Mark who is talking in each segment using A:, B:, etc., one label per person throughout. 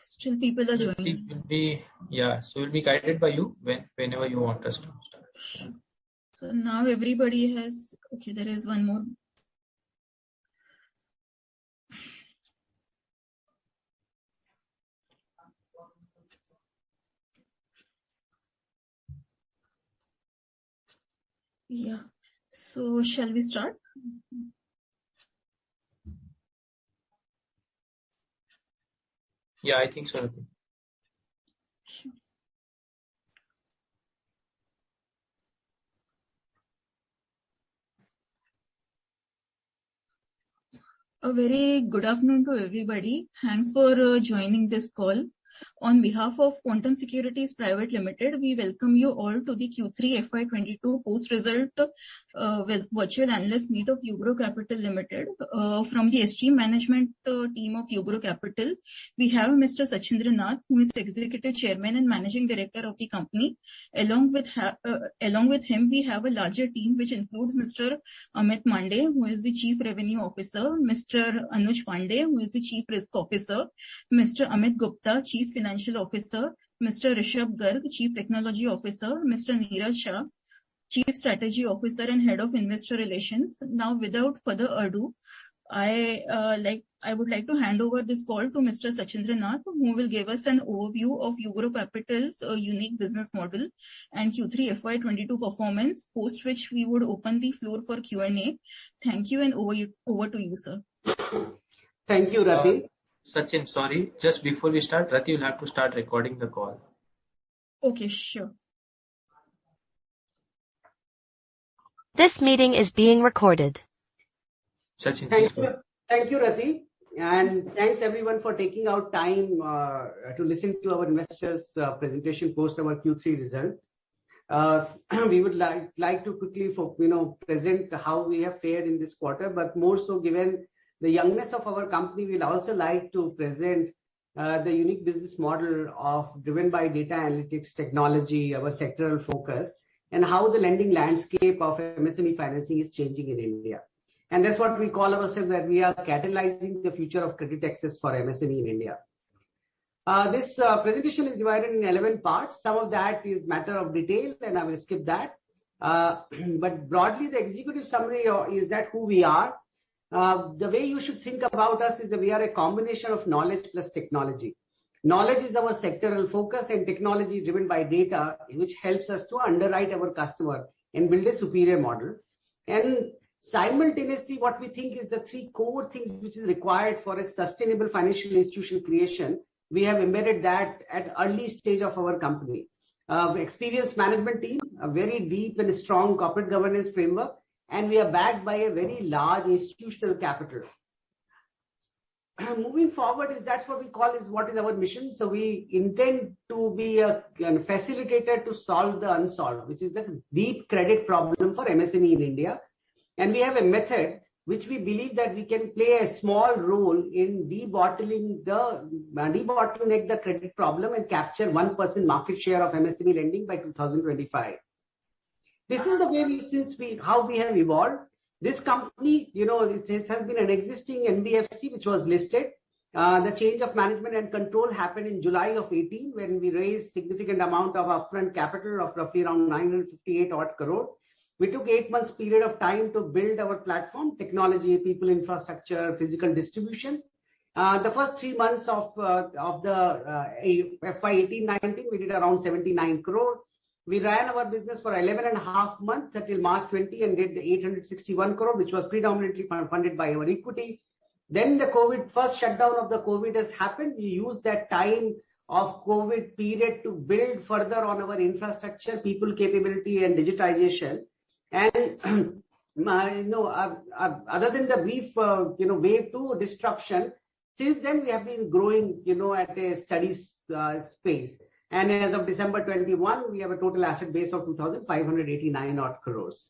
A: Still people are joining.
B: We'll be guided by you whenever you want us to start.
A: So now everybody has, okay, there is one more. Yeah. So shall we start?
B: Yeah, I think so.
A: Sure. A very good afternoon to everybody. Thanks for joining this call. On behalf of Quantum Securities Private Limited, we welcome you all to the Q3FY22 post-result virtual analyst meet of Ugro Capital Limited. From the esteemed management team of Ugro Capital, we have Mr. Sachindra Nath, who is Executive Chairman and Managing Director of the company. Along with him, we have a larger team which includes Mr. Amit Mande, who is the Chief Revenue Officer, Mr. Anuj Pandey, who is the Chief Risk Officer, Mr. Amit Gupta, Chief Financial Officer, Mr. Rishabh Garg, Chief Technology Officer, Mr. Neeraj Shah, Chief Strategy Officer and Head of Investor Relations. Now, without further ado, I would like to hand over this call to Mr. Sachindra Nath, who will give us an overview of Ugro Capital's unique business model and Q3 FY22 performance, post which we would open the floor for Q&A. Thank you, and over to you, sir.
C: Thank you, Rati.
B: Sachin, sorry, just before we start, Rati will have to start recording the call.
A: Okay, sure.
D: This meeting is being recorded.
B: Sachin,
C: thank you, Rati. And thanks everyone for taking out time to listen to our investors presentation post our Q3 result. We would like to quickly present how we have fared in this quarter, but more so given the youngness of our company, we'd also like to present the unique business model driven by data analytics technology, our sectoral focus, and how the lending landscape of MSME financing is changing in India. And that's what we call ourselves, that we are catalyzing the future of credit access for MSME in India. This presentation is divided in 11 parts. Some of that is matter of detail, and I will skip that. But broadly, the executive summary is that who we are. The way you should think about us is that we are a combination of knowledge plus technology. Knowledge is our sectoral focus, and technology driven by data, which helps us to underwrite our customer and build a superior model. And simultaneously, what we think is the three core things which is required for a sustainable financial institution creation. We have embedded that at early stage of our company. Experienced management team, a very deep and strong corporate governance framework, and we are backed by a very large institutional capital. Moving forward, that's what we call what is our mission. So we intend to be a facilitator to solve the unsolved, which is the deep credit problem for MSME in India. And we have a method which we believe that we can play a small role in debottlenecking the credit problem and capture 1% market share of MSME lending by 2025. This is the way how we have evolved. This company, it has been an existing NBFC which was listed. The change of management and control happened in July of 18 when we raised significant amount of upfront capital of roughly around 958 odd crore. We took 8 months period of time to build our platform, technology, people, infrastructure, physical distribution. The first 3 months of the FY18-19, we did around 79 crore. We ran our business for 11.5 months until March 20 and did 861 crore, which was predominantly funded by our equity. Then the first shutdown of the COVID has happened. We used that time of COVID period to build further on our infrastructure, people capability and digitization. And other than the brief wave 2 disruption, since then we have been growing at a steady space. And as of December 21, we have a total asset base of 2,589 odd crores.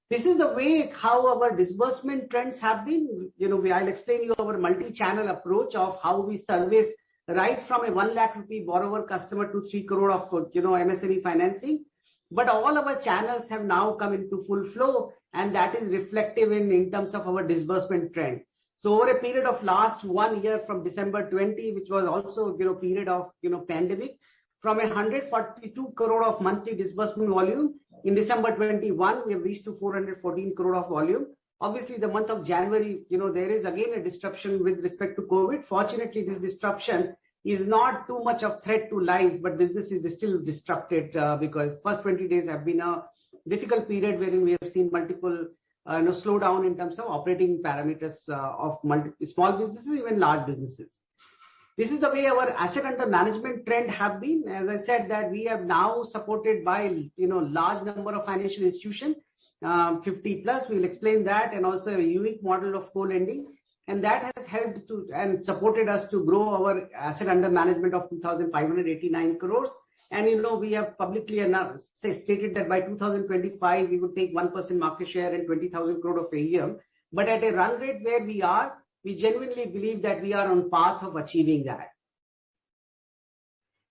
C: This is the way how our disbursement trends have been. I'll explain you our multi-channel approach of how we service right from a 1 lakh rupee borrower customer to 3 crore of MSME financing. But all our channels have now come into full flow, and that is reflective in terms of our disbursement trend. So over a period of last 1 year from December 20, which was also period of pandemic, from 142 crore of monthly disbursement volume in December 21, we have reached to 414 crore of volume. Obviously, the month of January, there is again a disruption with respect to COVID. Fortunately, this disruption is not too much of threat to life, but business is still disrupted because first 20 days have been a difficult period wherein we have seen multiple slowdown in terms of operating parameters of small businesses, even large businesses. This is the way our asset under management trend have been. As I said, that we have now supported by large number of financial institutions, 50 plus. We'll explain that, and also a unique model of co-lending, and that has helped to and supported us to grow our asset under management of 2,589 crores. And we have publicly stated that by 2025 we would take 1% market share and 20,000 crore of AUM. But at a run rate where we are, we genuinely believe that we are on path of achieving that.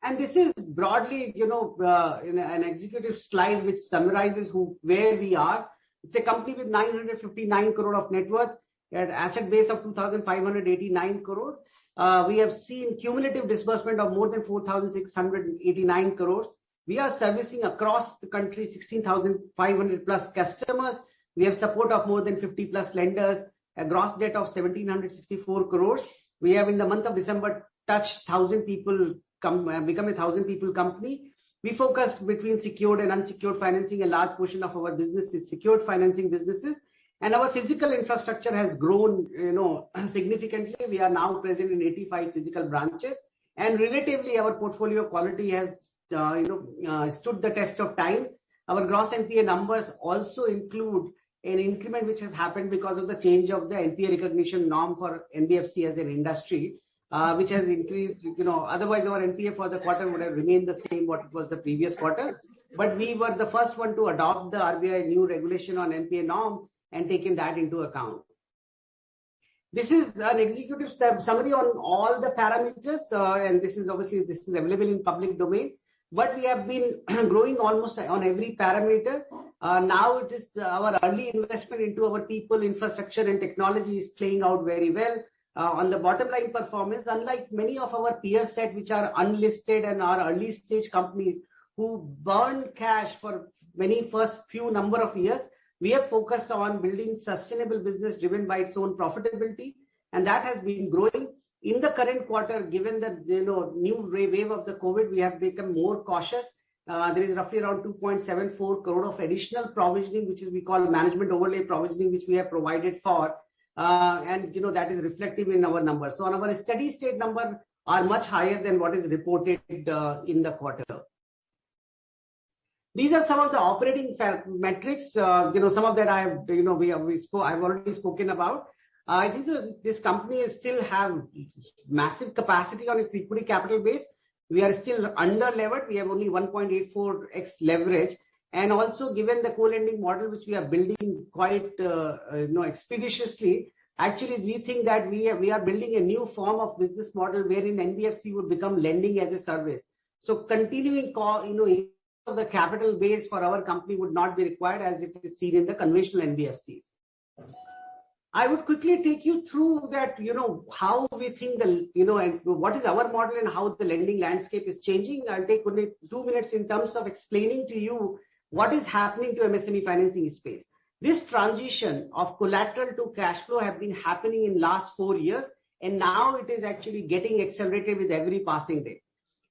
C: And this is broadly, in an executive slide which summarizes where we are. It's a company with 959 crore of net worth, at asset base of 2,589 crore. We have seen cumulative disbursement of more than 4,689 crores. We are servicing across the country 16,500 plus customers. We have support of more than 50 plus lenders, a gross debt of 1,764 crores. We have in the month of December touched 1,000 people, become a 1,000 people company. We focus between secured and unsecured financing. A large portion of our business is secured financing businesses. And our physical infrastructure has grown, significantly. We are now present in 85 physical branches, and relatively our portfolio quality has, stood the test of time. Our gross NPA numbers also include an increment which has happened because of the change of the NPA recognition norm for NBFC as an industry, which has increased. Otherwise our NPA for the quarter would have remained the same what it was the previous quarter. But we were the first one to adopt the RBI new regulation on NPA norm and taken that into account. This is an executive summary on all the parameters, and this is available in public domain. But we have been growing almost on every parameter. Now it is our early investment into our people, infrastructure, and technology is playing out very well. On the bottom line performance, unlike many of our peer set which are unlisted and are early stage companies who burn cash for first few number of years, we have focused on building sustainable business driven by its own profitability, and that has been growing. In the current quarter, given the new wave of the COVID, we have become more cautious. There is roughly around 2.74 crore of additional provisioning, which is we call management overlay provisioning, which we have provided for, and that is reflective in our numbers. So on our steady state number are much higher than what is reported in the quarter. These are some of the operating metrics. Some of that I have, I've already spoken about. I think this company still have massive capacity on its equity capital base. We are still under levered. We have only 1.84x leverage. And also given the co-lending model, which we are building quite, expeditiously, actually we think that we are building a new form of business model wherein NBFC would become lending as a service. So continuing, of the capital base for our company would not be required as it is seen in the conventional NBFCs. I would quickly take you through that, how we think and what is our model and how the lending landscape is changing. I'll take only 2 minutes in terms of explaining to you what is happening to MSME financing space. This transition of collateral to cash flow have been happening in last 4 years, and now it is actually getting accelerated with every passing day.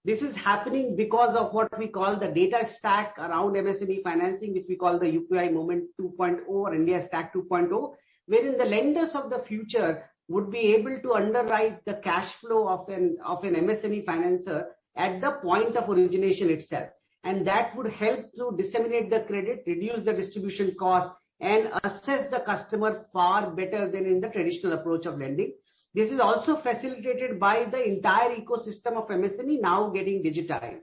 C: This is happening because of what we call the data stack around MSME financing, which we call the UPI Moment 2.0 or India Stack 2.0, wherein the lenders of the future would be able to underwrite the cash flow of an MSME financer at the point of origination itself. And that would help to disseminate the credit, reduce the distribution cost, and assess the customer far better than in the traditional approach of lending. This is also facilitated by the entire ecosystem of MSME now getting digitized.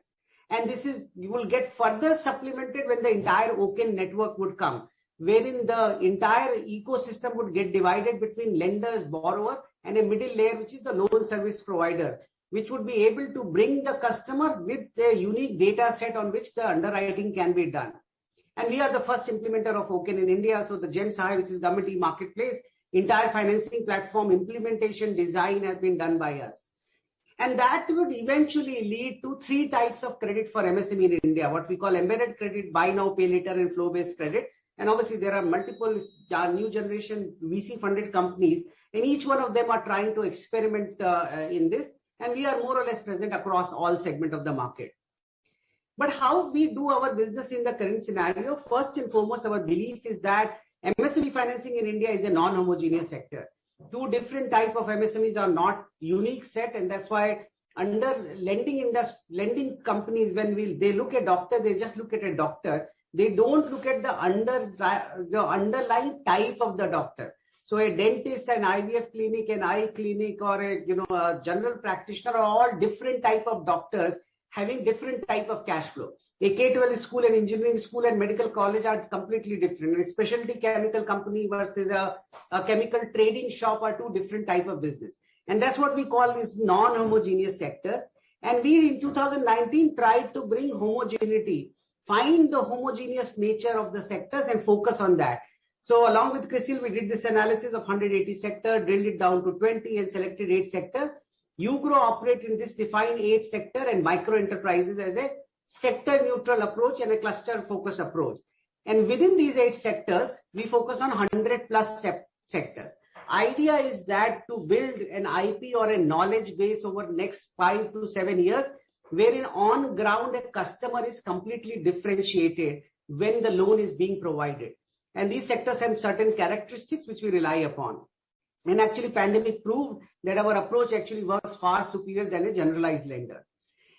C: And you will get further supplemented when the entire OCEN network would come, wherein the entire ecosystem would get divided between lenders, borrower, and a middle layer, which is the loan service provider, which would be able to bring the customer with the unique data set on which the underwriting can be done. And we are the first implementer of OCEN in India. So the GEM Sahay, which is government marketplace, entire financing platform implementation design has been done by us. And that would eventually lead to 3 types of credit for MSME in India, what we call embedded credit, buy now, pay later, and flow-based credit. And obviously there are multiple new generation VC funded companies, and each one of them are trying to experiment in this. And we are more or less present across all segments of the market. But how we do our business in the current scenario, first and foremost, our belief is that MSME financing in India is a non-homogeneous sector. 2 different type of MSMEs are not unique set, and that's why under lending companies, when they look at doctor, they just look at a doctor. They don't look at the underlying type of the doctor. So a dentist, an IVF clinic, an eye clinic, or a general practitioner are all different type of doctors having different type of cash flow. A K-12 school, an engineering school, and medical college are completely different. A specialty chemical company versus a chemical trading shop are 2 different type of business. And that's what we call is non-homogeneous sector. And we in 2019 tried to bring homogeneity, find the homogeneous nature of the sectors and focus on that. So along with Crisil, we did this analysis of 180 sector, drilled it down to 20 and selected 8 sectors. Ugro operate in this defined 8 sector and micro enterprises as a sector neutral approach and a cluster focused approach. And within these 8 sectors, we focus on 100 plus sectors. Idea is that to build an IP or a knowledge base over next 5 to 7 years, wherein on ground a customer is completely differentiated when the loan is being provided. And these sectors have certain characteristics which we rely upon. And actually pandemic proved that our approach actually works far superior than a generalized lender.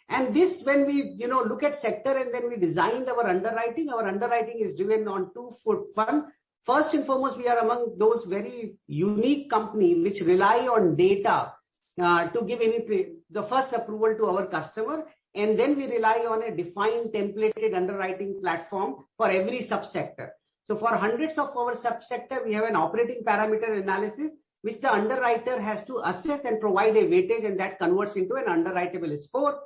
C: And this, when we look at sector and then we designed our underwriting is driven on 2 foot. One, first and foremost, we are among those very unique companies which rely on data to give the first approval to our customer. And then we rely on a defined templated underwriting platform for every subsector. So for hundreds of our subsector, we have an operating parameter analysis which the underwriter has to assess and provide a weightage, and that converts into an underwritable score.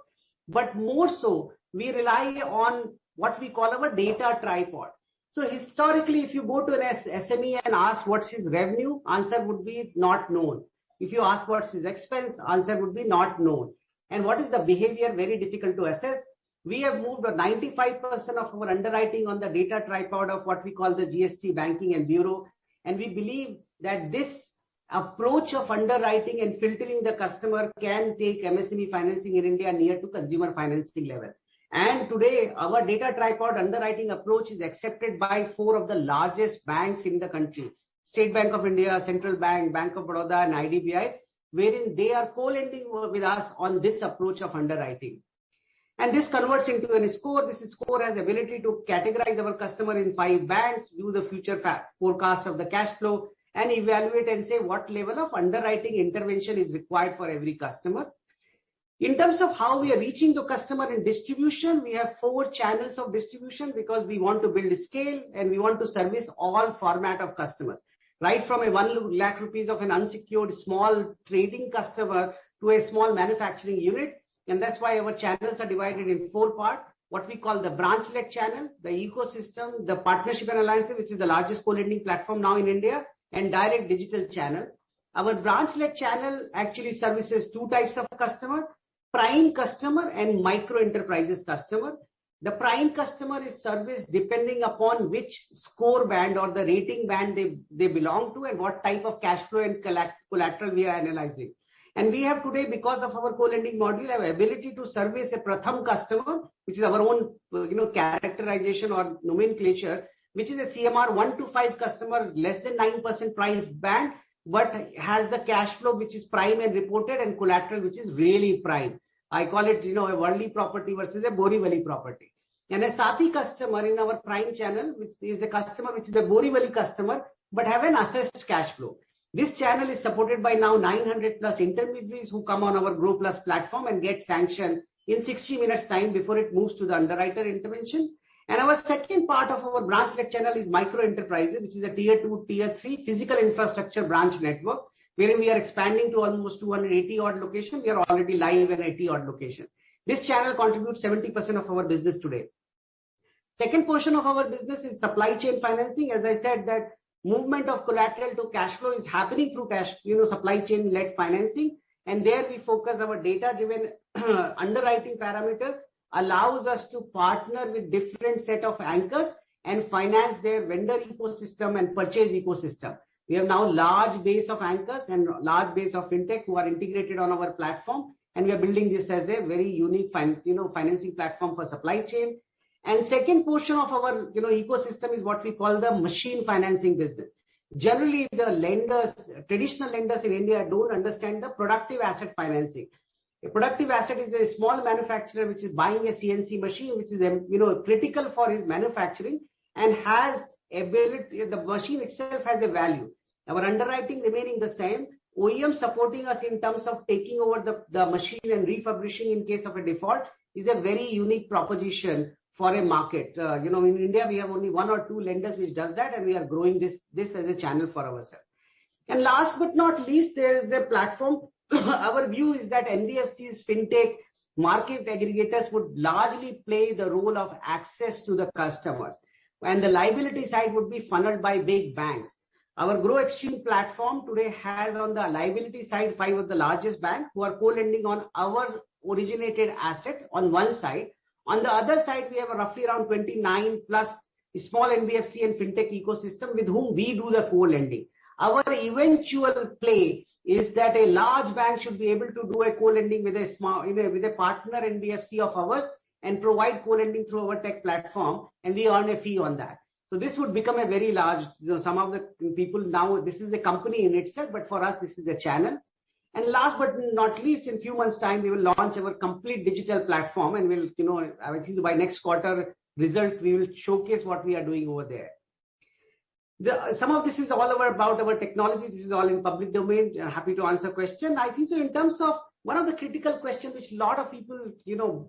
C: But more so, we rely on what we call our data tripod. So historically, if you go to an SME and ask what's his revenue, answer would be not known. If you ask what's his expense, answer would be not known. And what is the behavior? Very difficult to assess. We have moved 95% of our underwriting on the data tripod of what we call the GST banking and bureau. And we believe that this approach of underwriting and filtering the customer can take MSME financing in India near to consumer financing level. And today, our data tripod underwriting approach is accepted by 4 of the largest banks in the country. State Bank of India, Central Bank, Bank of Baroda, and IDBI, wherein they are co-lending with us on this approach of underwriting. And this converts into a score. This score has ability to categorize our customer in 5 bands, view the future forecast of the cash flow, and evaluate and say what level of underwriting intervention is required for every customer. In terms of how we are reaching the customer in distribution, we have 4 channels of distribution because we want to build scale and we want to service all format of customers. Right from a 1 lakh rupees of an unsecured small trading customer to a small manufacturing unit. And that's why our channels are divided in 4 parts. What we call the branch-led channel, the ecosystem, the partnership and alliances, which is the largest co-lending platform now in India, and direct digital channel. Our branch-led channel actually services 2 types of customer, prime customer and micro enterprises customer. The prime customer is serviced depending upon which score band or the rating band they belong to and what type of cash flow and collateral we are analyzing. And we have today, because of our co-lending module, have ability to service a Pratham customer, which is our own characterization or nomenclature, which is a CMR 1 to 5 customer, less than 9% price band, but has the cash flow which is prime and reported and collateral which is really prime. I call it, a Worli property versus a Borivali property. And a Sati customer in our prime channel, which is a customer which is a Borivali customer, but have an assessed cash flow. This channel is supported by now 900 plus intermediaries who come on our Grow Plus platform and get sanctioned in 60 minutes time before it moves to the underwriter intervention. And our second part of our branch-led channel is micro enterprises, which is a tier 2, tier 3 physical infrastructure branch network, wherein we are expanding to almost 280 odd locations. We are already live in 80 odd locations. This channel contributes 70% of our business today. Second portion of our business is supply chain financing. As I said that movement of collateral to cash flow is happening through supply chain led financing. And there we focus our data driven underwriting parameter allows us to partner with different set of anchors and finance their vendor ecosystem and purchase ecosystem. We have now large base of anchors and large base of fintech who are integrated on our platform, and we are building this as a very unique financing platform for supply chain. And second portion of our ecosystem is what we call the machine financing business. Generally, the lenders, traditional lenders in India, don't understand the productive asset financing. A productive asset is a small manufacturer which is buying a CNC machine, which is critical for his manufacturing and has ability. The machine itself has a value. Our underwriting remaining the same. OEM supporting us in terms of taking over the machine and refurbishing in case of a default is a very unique proposition for a market. In India, we have only 1 or 2 lenders which does that, and we are growing this as a channel for ourselves. And last but not least, there is a platform. Our view is that NBFCs, fintech, market aggregators would largely play the role of access to the customers, and the liability side would be funneled by big banks. Our Grow Exchange platform today has on the liability side 5 of the largest banks who are co-lending on our originated asset on one side. On the other side, we have roughly around 29 plus small NBFC and fintech ecosystem with whom we do the co-lending. Our eventual play is that a large bank should be able to do a co-lending with a small, with a partner NBFC of ours and provide co-lending through our tech platform, and we earn a fee on that. So this would become a very large, some of the people now, this is a company in itself, but for us, this is a channel. And last but not least, in few months time, we will launch our complete digital platform, and we'll, I think by next quarter result, we will showcase what we are doing over there. Some of this is all about our technology. This is all in public domain. Happy to answer question. I think so in terms of one of the critical questions which a lot of people,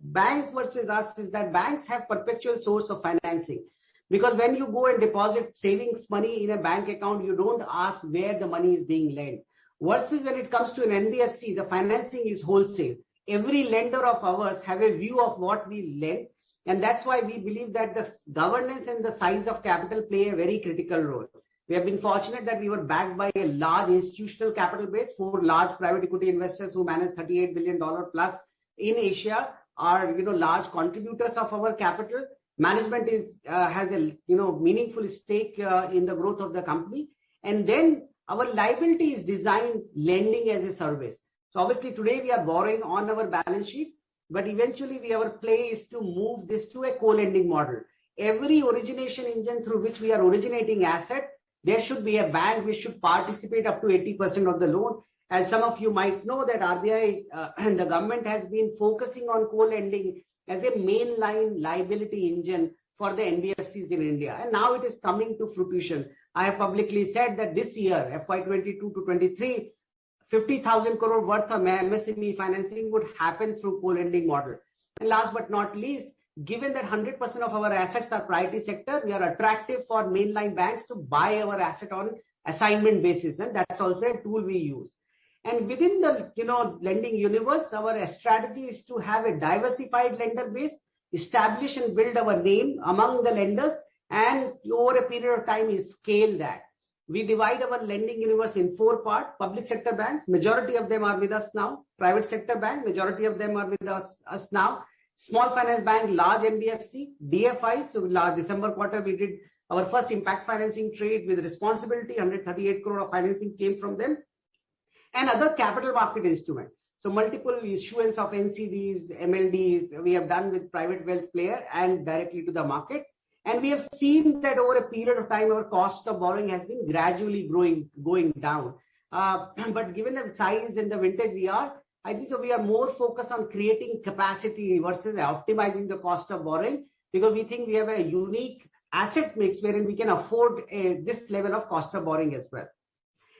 C: bank versus us, is that banks have perpetual source of financing. Because when you go and deposit savings money in a bank account, you don't ask where the money is being lent. Versus when it comes to an NBFC, the financing is wholesale. Every lender of ours have a view of what we lend, and that's why we believe that the governance and the size of capital play a very critical role. We have been fortunate that we were backed by a large institutional capital base. 4 large private equity investors who manage $38 billion plus in Asia are large contributors of our capital. Management has a meaningful stake in the growth of the company, and then our liability is designed lending as a service. So obviously today we are borrowing on our balance sheet, but eventually our play is to move this to a co-lending model. Every origination engine through which we are originating asset, there should be a bank which should participate up to 80% of the loan. As some of you might know that RBI and the government has been focusing on co-lending as a mainline liability engine for the NBFCs in India. And now it is coming to fruition. I have publicly said that this year, FY22 to 23, 50,000 crore worth of MSME financing would happen through co-lending model. And last but not least, given that 100% of our assets are priority sector, we are attractive for mainline banks to buy our asset on assignment basis, and that's also a tool we use. And within the lending universe, our strategy is to have a diversified lender base, establish and build our name among the lenders, and over a period of time is scale that. We divide our lending universe in 4 parts. Public sector banks, majority of them are with us now. Private sector bank, majority of them are with us now. Small finance bank, large NBFC, DFI. So last December quarter, we did our first impact financing trade with responsibility. 138 crore of financing came from them. And other capital market instruments. So multiple issuance of NCDs, MLDs, we have done with private wealth player and directly to the market. And we have seen that over a period of time, our cost of borrowing has been gradually going down. But given the size and the vintage we are, I think so we are more focused on creating capacity versus optimizing the cost of borrowing, because we think we have a unique asset mix wherein we can afford this level of cost of borrowing as well.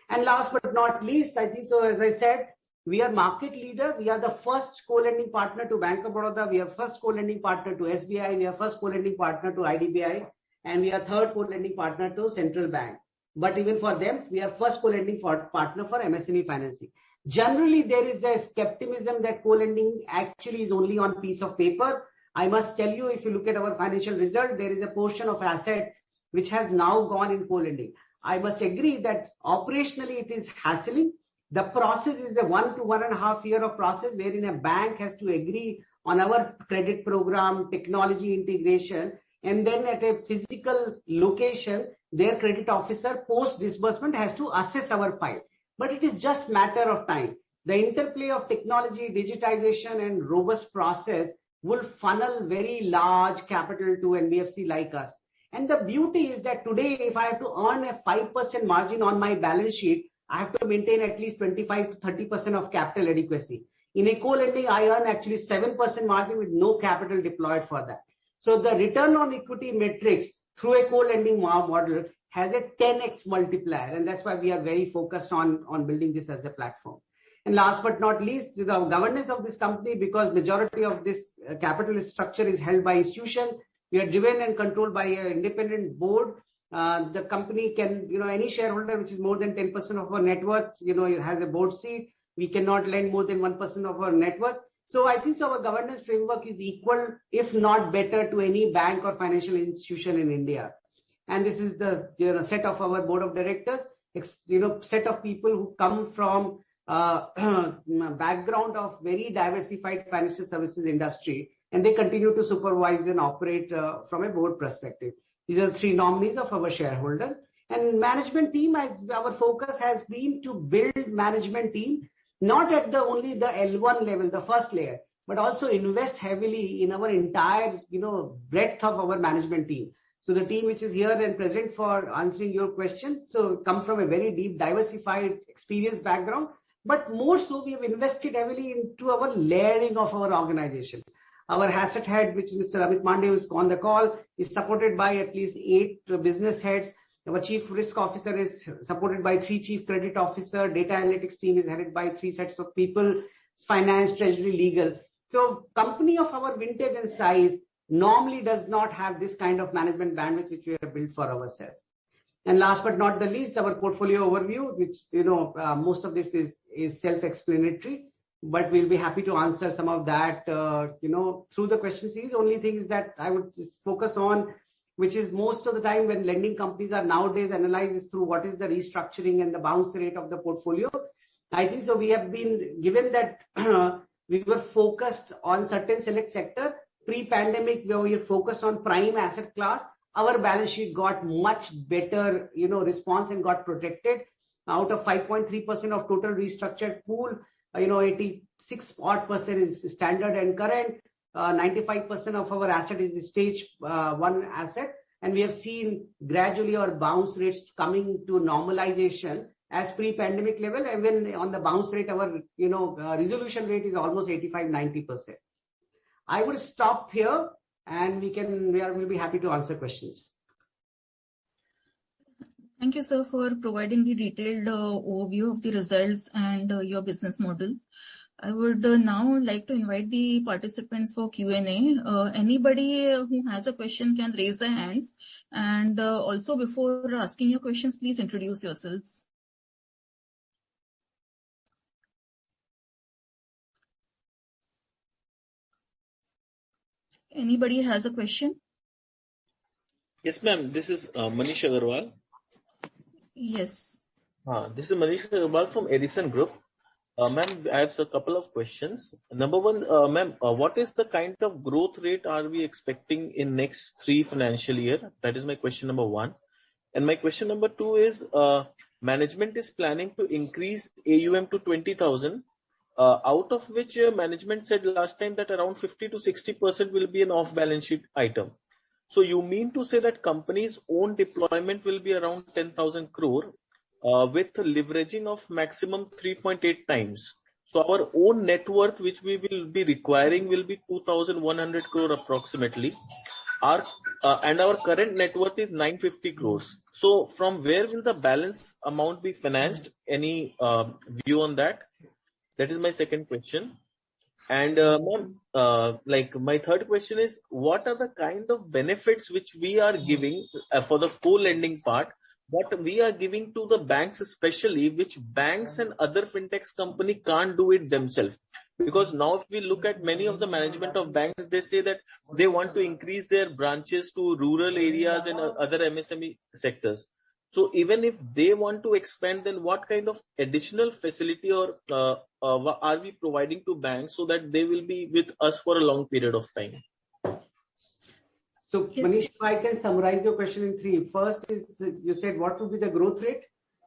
C: And last but not least, I think so, as I said, we are market leader. We are the first co-lending partner to Bank of Baroda. We are first co-lending partner to SBI. We are first co-lending partner to IDBI. And we are third co-lending partner to Central Bank. But even for them, we are first co-lending partner for MSME financing. Generally, there is a skepticism that co-lending actually is only on piece of paper. I must tell you, if you look at our financial result, there is a portion of asset which has now gone in co-lending. I must agree that operationally it is hassling. The process is a 1 to 1.5 year of process wherein a bank has to agree on our credit program, technology integration, and then at a physical location, their credit officer post disbursement has to assess our file. But it is just matter of time. The interplay of technology, digitization, and robust process will funnel very large capital to NBFC like us. And the beauty is that today, if I have to earn a 5% margin on my balance sheet, I have to maintain at least 25 to 30% of capital adequacy. In a co-lending, I earn actually 7% margin with no capital deployed for that. So the return on equity metrics through a co-lending model has a 10x multiplier, and that's why we are very focused on building this as a platform. And last but not least, the governance of this company, because majority of this capital structure is held by institution, we are driven and controlled by an independent board. The company can, any shareholder which is more than 10% of our net worth, has a board seat. We cannot lend more than 1% of our net worth. So I think our governance framework is equal, if not better, to any bank or financial institution in India. And this is the set of our board of directors, set of people who come from background of very diversified financial services industry, and they continue to supervise and operate from a board perspective. These are 3 nominees of our shareholder. And management team, our focus has been to build management team, not at only the L1 level, the first layer, but also invest heavily in our entire, breadth of our management team. So the team which is here and present for answering your question, so come from a very deep, diversified experience background, but more so we have invested heavily into our layering of our organization. Our asset head, which is Mr. Amit Pandey, who is on the call, is supported by at least 8 business heads. Our chief risk officer is supported by 3 chief credit officer. Data analytics team is headed by 3 sets of people, finance, treasury, legal. So company of our vintage and size normally does not have this kind of management bandwidth which we have built for ourselves. And last but not the least, our portfolio overview, which, most of this is self-explanatory, but we'll be happy to answer some of that, through the question series. Only things that I would just focus on, which is most of the time when lending companies are nowadays analyzed, is through what is the restructuring and the bounce rate of the portfolio. I think so we have been given that we were focused on certain select sector. Pre-pandemic, where we were focused on prime asset class, our balance sheet got much better, response and got protected. Out of 5.3% of total restructured pool, 86 odd percent is standard and current. 95% of our asset is stage 1 asset, and we have seen gradually our bounce rates coming to normalization as pre-pandemic level. And when on the bounce rate, our resolution rate is almost 85-90%. I will stop here, and we'll be happy to answer questions.
A: Thank you, sir, for providing the detailed overview of the results and your business model. I would now like to invite the participants for Q&A. Anybody who has a question can raise their hands. And also, before asking your questions, please introduce yourselves. Anybody has a question?
E: Yes, ma'am. This is Manish Agarwal.
A: Yes.
E: This is Manish Agarwal from Edison Group. Ma'am, I have a couple of questions. Number one, ma'am, what is the kind of growth rate are we expecting in next 3 financial year? That is my question number 1. And my question number 2 is, management is planning to increase AUM to 20,000, out of which management said last time that around 50 to 60% will be an off-balance sheet item. So you mean to say that company's own deployment will be around 10,000 crore with leveraging of maximum 3.8 times. So our own net worth, which we will be requiring, will be 2,100 crore approximately. And our current net worth is 950 crores. So from where will the balance amount be financed? Any view on that? That is my second question. And my third question is, what are the kind of benefits which we are giving for the co-lending part, what we are giving to the banks especially, which banks and other fintechs company can't do it themselves? Because now if we look at many of the management of banks, they say that they want to increase their branches to rural areas and other MSME sectors. So even if they want to expand, then what kind of additional facility or are we providing to banks so that they will be with us for a long period of time?
C: So,
A: Yes.
C: Manish, if I can summarize your question in three. First is you said what would be the growth rate.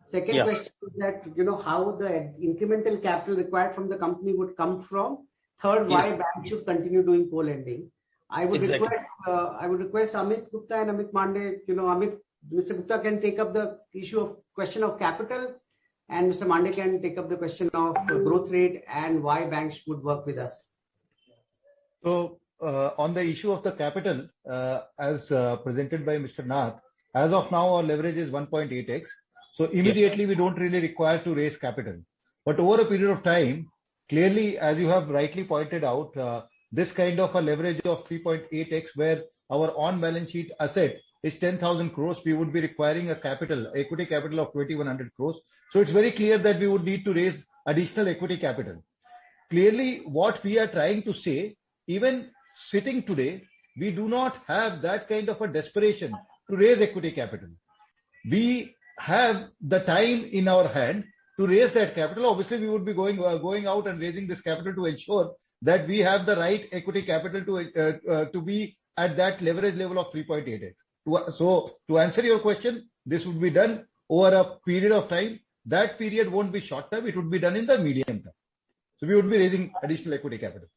C: Second
E: Yeah.
C: question is that how the incremental capital required from the company would come from. Third, why
E: Yes.
C: bank should continue doing co-lending. I would
E: Exactly.
C: request Amit Gupta and Amit Mande. Mr. Gupta can take up the question of capital, and Mr. Mande can take up the question of growth rate and why banks would work with us.
F: So, on the issue of the capital, as presented by Mr. Nath, as of now our leverage is 1.8x. So immediately we don't really require to raise capital. But over a period of time, clearly, as you have rightly pointed out, this kind of a leverage of 3.8x, where our on-balance sheet asset is 10,000 crores, we would be requiring a equity capital of 2,100 crores. So it's very clear that we would need to raise additional equity capital. Clearly, what we are trying to say, even sitting today, we do not have that kind of a desperation to raise equity capital. We have the time in our hand to raise that capital. Obviously, we would be going out and raising this capital to ensure that we have the right equity capital to be at that leverage level of 3.8x. So to answer your question, this would be done over a period of time. That period won't be short term; it would be done in the medium term. So we would be raising additional equity capital.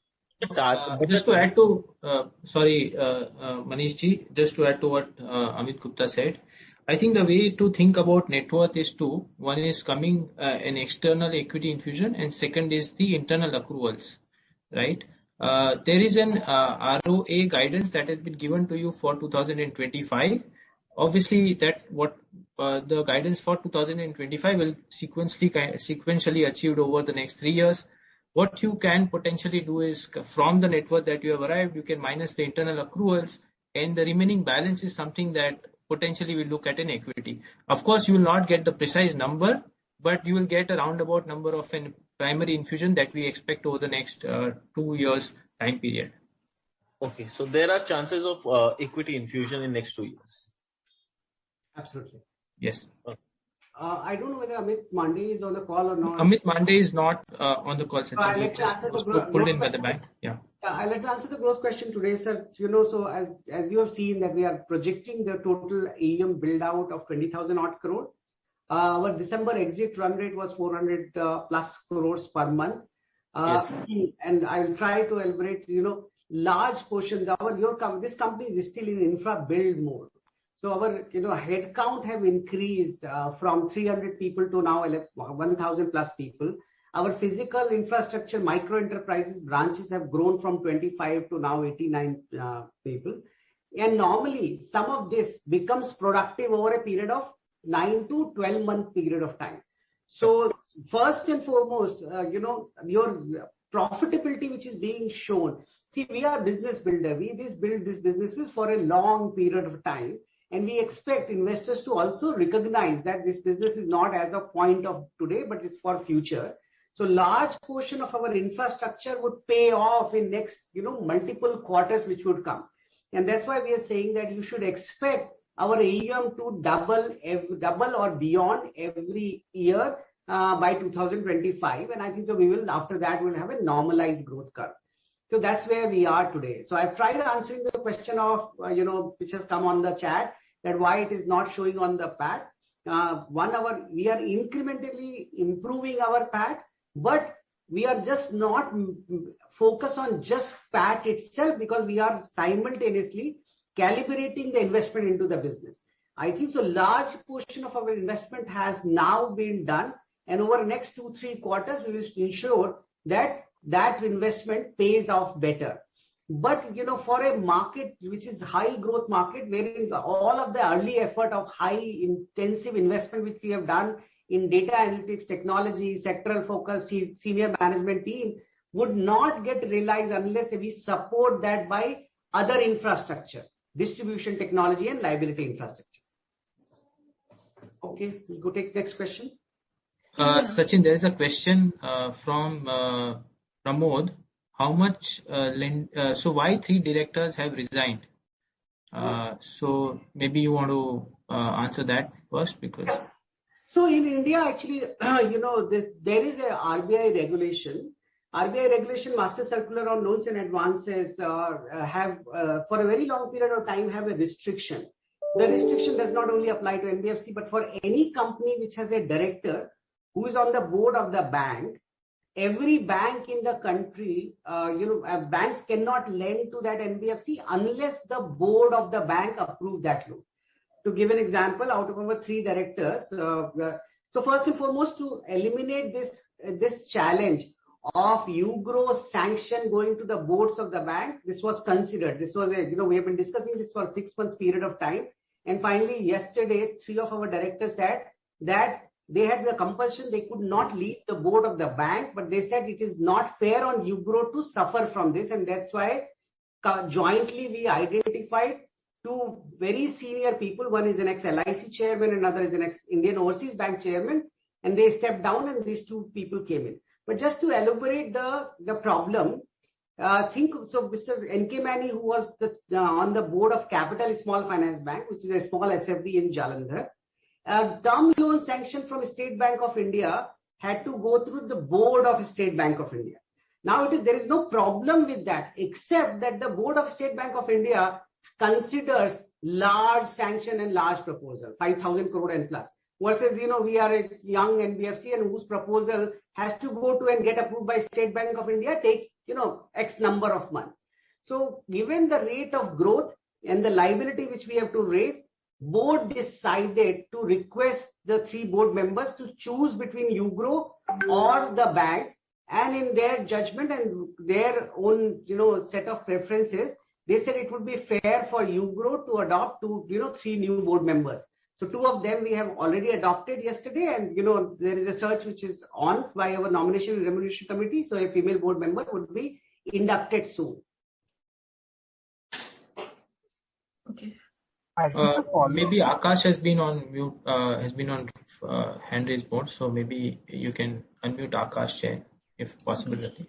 B: Just to add to, Manish ji, just to add to what Amit Gupta said, I think the way to think about net worth is two. One is coming an external equity infusion, and second is the internal accruals, right? There is an ROA guidance that has been given to you for 2025. Obviously, the guidance for 2025 will sequentially achieved over the next 3 years. What you can potentially do is, from the net worth that you have arrived, you can minus the internal accruals, and the remaining balance is something that potentially will look at an equity. Of course, you will not get the precise number, but you will get a roundabout number of a primary infusion that we expect over the next 2 years time period.
E: Okay, so there are chances of equity infusion in next 2 years.
C: Absolutely.
B: Yes.
E: Okay.
C: I don't know whether Amit Mande is on the call or not.
B: Amit Mande is not on the call.
C: I'll let you answer the
B: pulled in by the bank. Yeah.
C: I'll let you answer the growth question today, sir. So as you have seen that we are projecting the total AUM build out of 20,000 odd crore. Our December exit run rate was 400 plus crores per month.
E: Yes.
C: And I will try to elaborate, large portions. This company is still in infra build mode. So our headcount have increased from 300 people to now 1,000 plus people. Our physical infrastructure micro enterprises branches have grown from 25 to now 89 people. And normally some of this becomes productive over a period of 9 to 12 month period of time. So first and foremost, your profitability which is being shown. See, we are business builder. We build these businesses for a long period of time. And we expect investors to also recognize that this business is not as of point of today, but it's for future. So large portion of our infrastructure would pay off in next, multiple quarters which would come. And that's why we are saying that you should expect our AUM to double or beyond every year by 2025. And I think so after that we'll have a normalized growth curve. So that's where we are today. So I've tried answering the question of, which has come on the chat, that why it is not showing on the PAT. We are incrementally improving our PAT, but we are just not focused on just PAT itself because we are simultaneously calibrating the investment into the business. I think so large portion of our investment has now been done, and over the next 2-3 quarters, we will ensure that investment pays off better. But for a market which is high growth market, wherein all of the early effort of high intensive investment which we have done in data analytics, technology, sectoral focus, senior management team would not get realized unless we support that by other infrastructure, distribution technology and liability infrastructure. Okay, we'll go take next question.
B: Sachin, there is a question from Pramod. How much so why 3 directors have resigned? So maybe you want to answer that first because.
C: So in India, actually, there is a RBI regulation. RBI regulation master circular on loans and advances have for a very long period of time have a restriction. The restriction does not only apply to NBFC, but for any company which has a director who is on the board of the bank. Every bank in the country, banks cannot lend to that NBFC unless the board of the bank approves that loan. To give an example, out of our 3 directors, so first and foremost, to eliminate this challenge of Ugro sanction going to the boards of the bank, this was considered. This was we have been discussing this for 6 months period of time, and finally yesterday 3 of our directors said that they had the compulsion, they could not leave the board of the bank, but they said it is not fair on Ugro to suffer from this, and that's why jointly we identified 2 very senior people. One is an ex-LIC chairman, another is an ex-Indian Overseas Bank chairman, and they stepped down and these 2 people came in. But just to elaborate the problem, Mr. N.K. Mani, who was on the board of Capital Small Finance Bank, which is a small SFB in Jalandhar, term loan sanction from State Bank of India had to go through the board of State Bank of India. Now there is no problem with that, except that the board of State Bank of India considers large sanction and large proposal, 5,000 crore and plus, versus we are a young NBFC and whose proposal has to go to and get approved by State Bank of India takes X number of months. So given the rate of growth and the liability which we have to raise, board decided to request the 3 board members to choose between Ugro or the banks, and in their judgment and their own set of preferences, they said it would be fair for Ugro to adopt 3 new board members. So 2 of them we have already adopted yesterday, and there is a search which is on by our nomination and remuneration committee. So a female board member would be inducted soon.
A: Okay.
B: Maybe Akash has been on mute, hand raised mode, so maybe you can unmute Akash chair if possible.
A: Okay.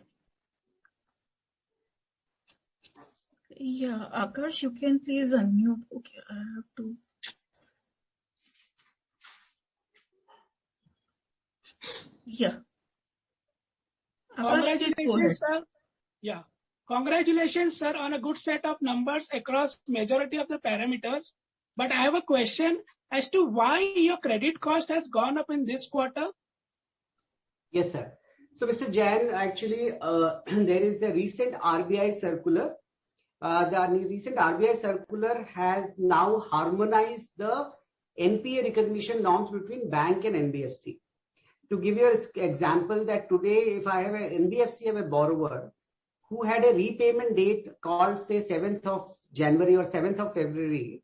A: Yeah, Akash, you can please unmute. Okay, I have to. Yeah. Akash, please go ahead.
G: Sir. Yeah. Congratulations, sir, on a good set of numbers across majority of the parameters. But I have a question as to why your credit cost has gone up in this quarter.
C: Yes, sir. So, Mr. Jain, actually, there is a recent RBI circular. The recent RBI circular has now harmonized the NPA recognition norms between bank and NBFC. To give you an example, that today, if I have an NBFC, have a borrower who had a repayment date called, say, 7th of January or 7th of February,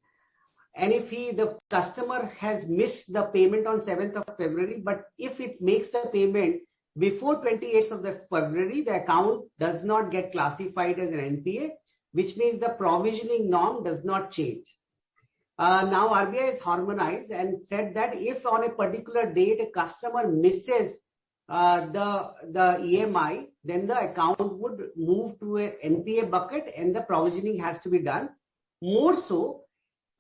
C: and if the customer has missed the payment on 7th of February, but if it makes the payment before 28th of February, the account does not get classified as an NPA, which means the provisioning norm does not change. Now RBI has harmonized and said that if on a particular date a customer misses the EMI, then the account would move to a NPA bucket and the provisioning has to be done. More so,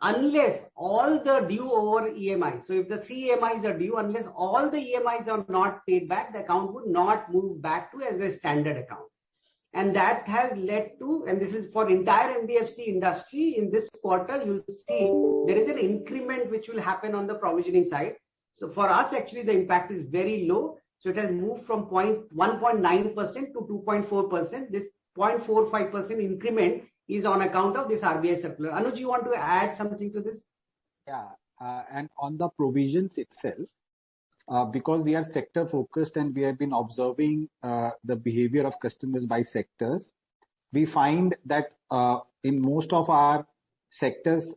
C: unless all the due over EMI. So if the 3 EMIs are due, unless all the EMIs are not paid back, the account would not move back to as a standard account. And that has led to, and this is for entire NBFC industry, in this quarter, you'll see there is an increment which will happen on the provisioning side. So for us, actually, the impact is very low. So it has moved from 1.9% to 2.4%. This 0.45% increment is on account of this RBI circular. Anuj, you want to add something to this?
H: Yeah, and on the provisions itself, because we are sector focused and we have been observing the behavior of customers by sectors, we find that in most of our sectors,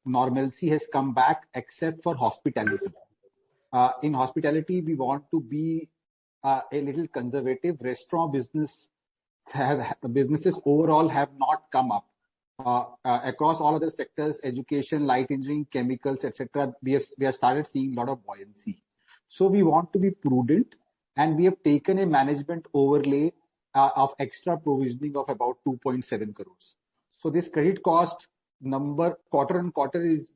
H: normalcy has come back except for hospitality. In hospitality, we want to be a little conservative. Restaurant businesses overall have not come up. Across all other sectors, education, light engineering, chemicals, etc., we have started seeing a lot of buoyancy. So we want to be prudent, and we have taken a management overlay of extra provisioning of about 2.7 crores. So this credit cost number quarter on quarter is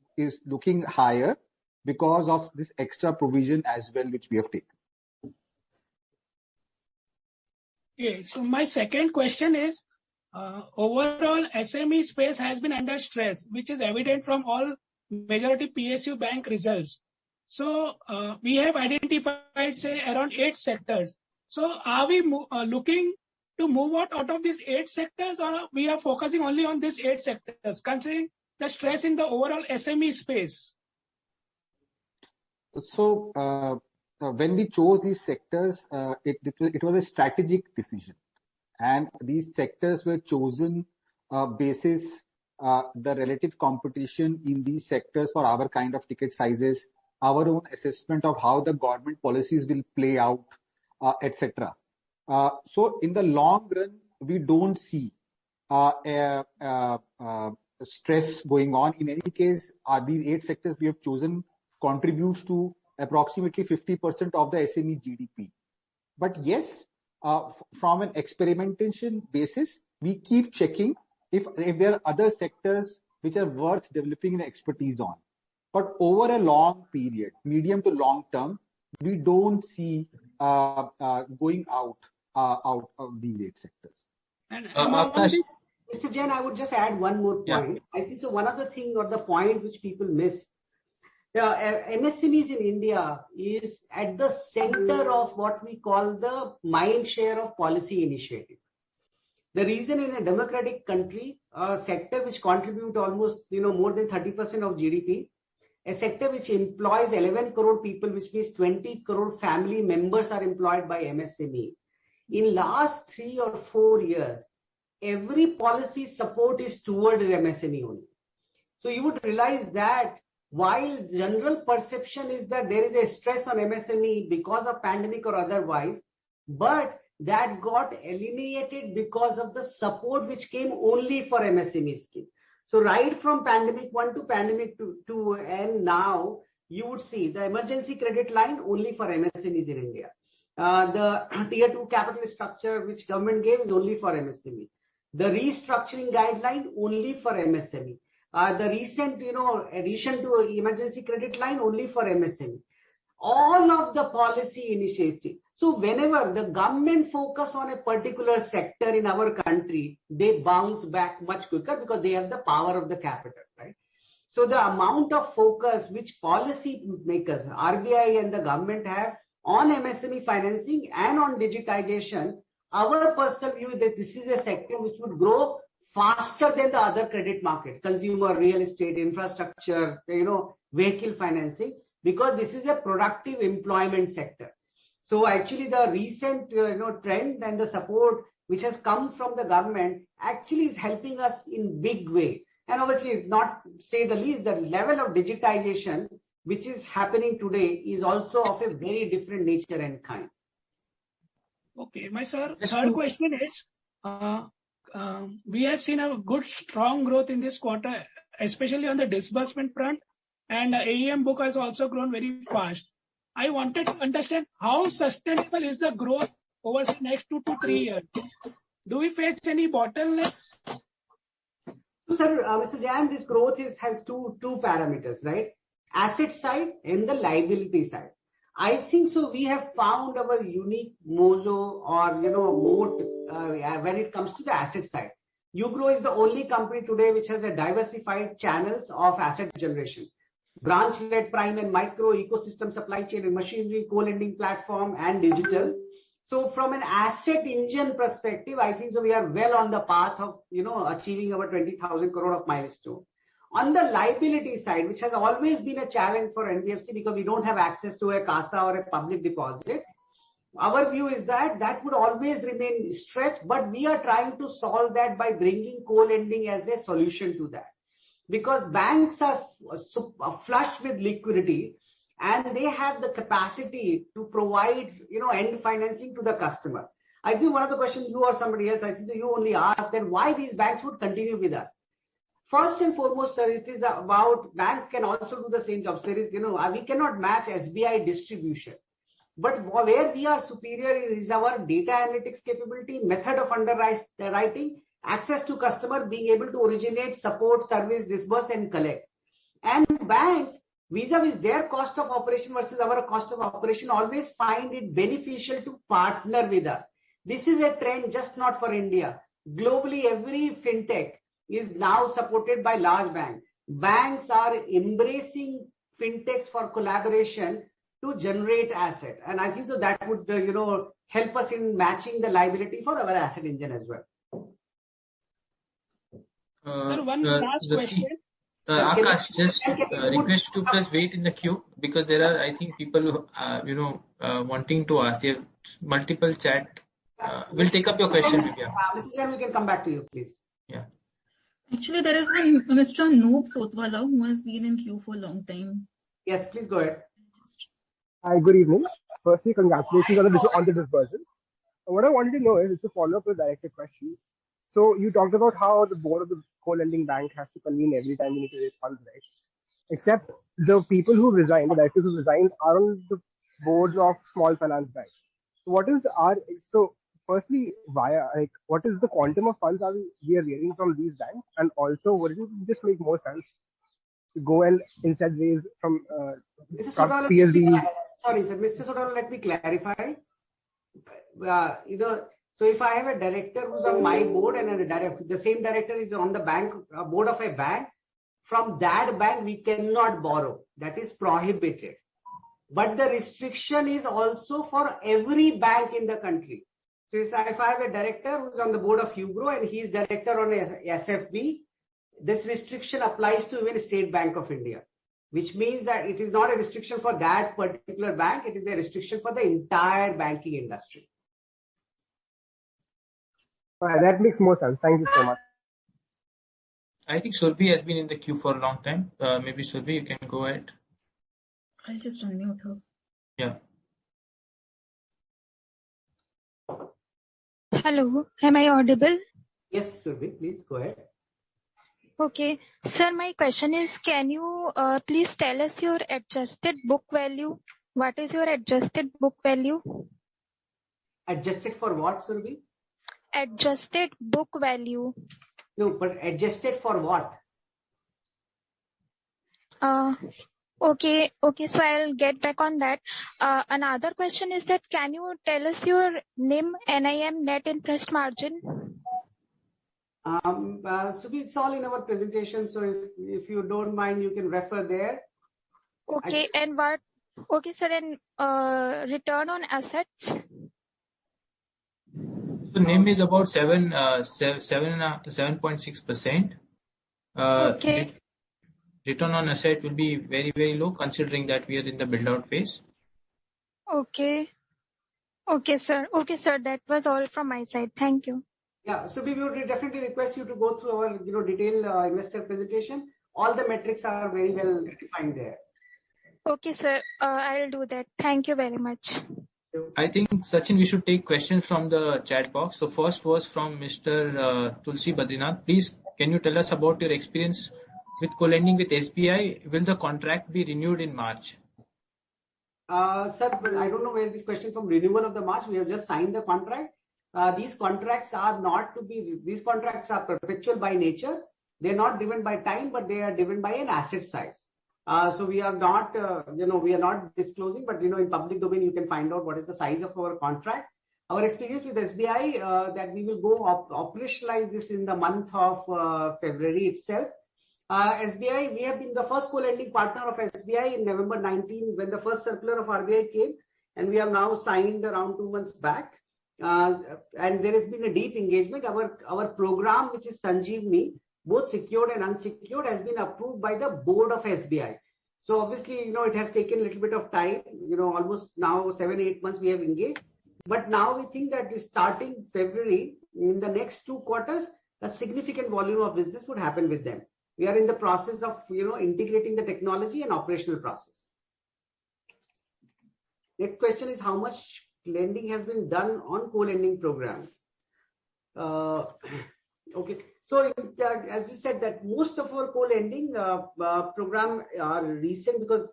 H: looking higher because of this extra provision as well, which we have taken.
G: Okay, so my second question is, overall SME space has been under stress, which is evident from all majority PSU bank results. So we have identified, say, around 8 sectors. So are we looking to move out of these 8 sectors, or we are focusing only on these 8 sectors, considering the stress in the overall SME space?
H: So when we chose these sectors, it was a strategic decision, and these sectors were chosen basis the relative competition in these sectors for our kind of ticket sizes, our own assessment of how the government policies will play out, etc. So in the long run, we don't see stress going on. In any case, these 8 sectors we have chosen contributes to approximately 50% of the SME GDP. But yes, from an experimentation basis, we keep checking if there are other sectors which are worth developing the expertise on. But over a long period, medium to long term, we don't see going out of these 8 sectors.
G: And
C: Mr. Jain, I would just add one more point. Yeah. I think so. One of the things or the point which people miss, MSMEs in India is at the center of what we call the mind share of policy initiative. The reason in a democratic country, a sector which contributes almost more than 30% of GDP, a sector which employs 11 crore people, which means 20 crore family members are employed by MSME. In last 3 or 4 years, every policy support is towards MSME only. So you would realize that while general perception is that there is a stress on MSME because of pandemic or otherwise, but that got eliminated because of the support which came only for MSME scheme. So right from pandemic 1 to pandemic 2 and now, you would see the emergency credit line only for MSMEs in India. The tier 2 capital structure which government gave is only for MSME. The restructuring guideline only for MSME. The recent, addition to emergency credit line only for MSME. All of the policy initiative. So whenever the government focus on a particular sector in our country, they bounce back much quicker because they have the power of the capital, right? So the amount of focus which policy makers, RBI and the government have on MSME financing and on digitization, our personal view is that this is a sector which would grow faster than the other credit market, consumer, real estate, infrastructure, vehicle financing, because this is a productive employment sector. So actually the recent trend and the support which has come from the government actually is helping us in big way. And obviously, not say the least, the level of digitization which is happening today is also of a very different nature and kind.
G: Okay, my third question is, we have seen a good strong growth in this quarter, especially on the disbursement front, and AUM book has also grown very fast. I wanted to understand how sustainable is the growth over the next 2 to 3 years. Do we face any bottlenecks?
C: So, sir, Mr. Jain, this growth has two parameters, right? Asset side and the liability side. I think so. We have found our unique mojo or moat when it comes to the asset side. Ugro is the only company today which has a diversified channels of asset generation. Branch-led prime and micro ecosystem supply chain and machinery, co-lending platform and digital. So from an asset engine perspective, I think so we are well on the path of achieving our 20,000 crore of milestone. On the liability side, which has always been a challenge for NBFC because we don't have access to a CASA or a public deposit, our view is that would always remain stretched, but we are trying to solve that by bringing co-lending as a solution to that. Because banks are flush with liquidity and they have the capacity to provide end financing to the customer. I think one of the questions you or somebody else, I think you only asked that why these banks would continue with us. First and foremost, sir, it is about banks can also do the same jobs. There is, we cannot match SBI distribution. But where we are superior is our data analytics capability, method of underwriting, access to customer, being able to originate, support, service, disburse and collect. And banks, vis-a-vis their cost of operation versus our cost of operation, always find it beneficial to partner with us. This is a trend just not for India. Globally, every fintech is now supported by large banks. Banks are embracing fintechs for collaboration to generate asset. And I think so that would, help us in matching the liability for our asset engine as well.
G: Sir, one last question.
B: Akash, just request to please wait in the queue because there are, I think, people who, wanting to ask. There are multiple chat. We'll take up your question.
C: Mrs. Jain, we can come back to you, please.
B: Yeah.
A: Actually, there has been Mr. Noob Sotwala who has been in queue for a long time.
C: Yes, please go ahead.
I: Hi, good evening. Firstly, congratulations on the disbursements. What I wanted to know is, it's a follow-up to the directed question. So you talked about how the board of the co-lending bank has to convene every time you need to raise funds, right? Except the people who resign, the directors who resigned, are on the boards of small finance banks. So what is firstly, what is the quantum of funds we are raising from these banks? And also, would it just make more sense to go and instead raise from PSB?
C: Sorry, sir. Mr. Sotwala, let me clarify. So if I have a director who's on my board and the same director is on the board of a bank, from that bank we cannot borrow. That is prohibited. But the restriction is also for every bank in the country. So if I have a director who's on the board of Ugro and he's director on SFB, this restriction applies to even State Bank of India, which means that it is not a restriction for that particular bank. It is a restriction for the entire banking industry.
I: All right, that makes more sense. Thank you so much.
B: I think Surbhi has been in the queue for a long time. Maybe Surbhi, you can go ahead.
A: I'll just unmute her.
B: Yeah.
J: Hello, am I audible?
C: Yes, Surbhi, please go ahead.
J: Okay. Sir, my question is, can you please tell us your adjusted book value? What is your adjusted book value?
C: Adjusted for what, Surbhi?
J: Adjusted book value.
C: No, but adjusted for what?
J: Okay, so I'll get back on that. Another question is that, can you tell us your NIM, net interest margin?
C: Surbhi, it's all in our presentation, so if you don't mind, you can refer there.
J: Okay, Okay, sir, and return on assets?
B: So NIM is about 7.6%.
J: Okay.
B: Return on asset will be very, very low considering that we are in the build out phase.
J: Okay. Okay, sir. That was all from my side. Thank you.
C: Yeah, so we would definitely request you to go through our detailed investor presentation. All the metrics are very well defined there.
J: Okay, sir. I'll do that. Thank you very much.
B: I think, Sachin, we should take questions from the chat box. So first was from Mr. Tulsi Badrinath. Please, can you tell us about your experience with co-lending with SBI? Will the contract be renewed in March?
C: Sir, I don't know where this question from renewal of the March. We have just signed the contract. These contracts are perpetual by nature. They're not driven by time, but they are driven by an asset size. So we are not, we are not disclosing, but in public domain you can find out what is the size of our contract. Our experience with SBI, that we will go operationalize this in the month of February itself. SBI, we have been the first co-lending partner of SBI in November 19 when the first circular of RBI came, and we have now signed around 2 months back. And there has been a deep engagement. Our program, which is Sanjeevani, both secured and unsecured, has been approved by the board of SBI. So obviously, it has taken a little bit of time, almost now 7-8 months we have engaged. But now we think that starting February, in the next 2 quarters, a significant volume of business would happen with them. We are in the process of, integrating the technology and operational process. Next question is, how much lending has been done on co-lending program? Okay. So as we said, that most of our co-lending program are recent, because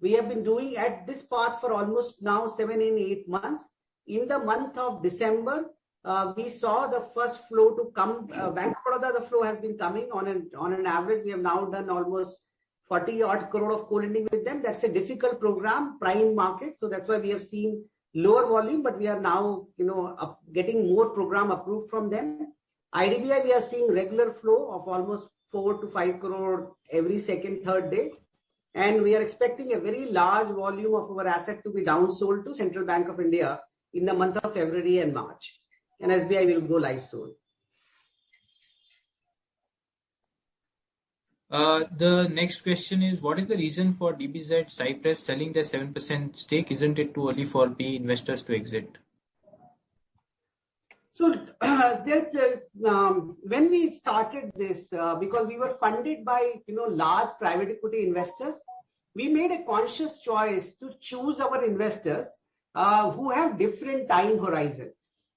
C: we have been doing at this path for almost now 7 and 8 months. In the month of December, we saw the first flow to come. Bank of Baroda, the flow has been coming on an average. We have now done almost 40 odd crore of co-lending with them. That's a difficult program, prime market. So that's why we have seen lower volume, but we are now, getting more program approved from them. IDBI, we are seeing regular flow of almost 4 to 5 crore every second, third day. And we are expecting a very large volume of our asset to be downsold to Central Bank of India in the month of February and March. And SBI will go live soon.
B: The next question is, what is the reason for DBZ Cyprus selling their 7% stake? Isn't it too early for PE investors to exit?
C: So when we started this, because we were funded by large private equity investors, we made a conscious choice to choose our investors who have different time horizon.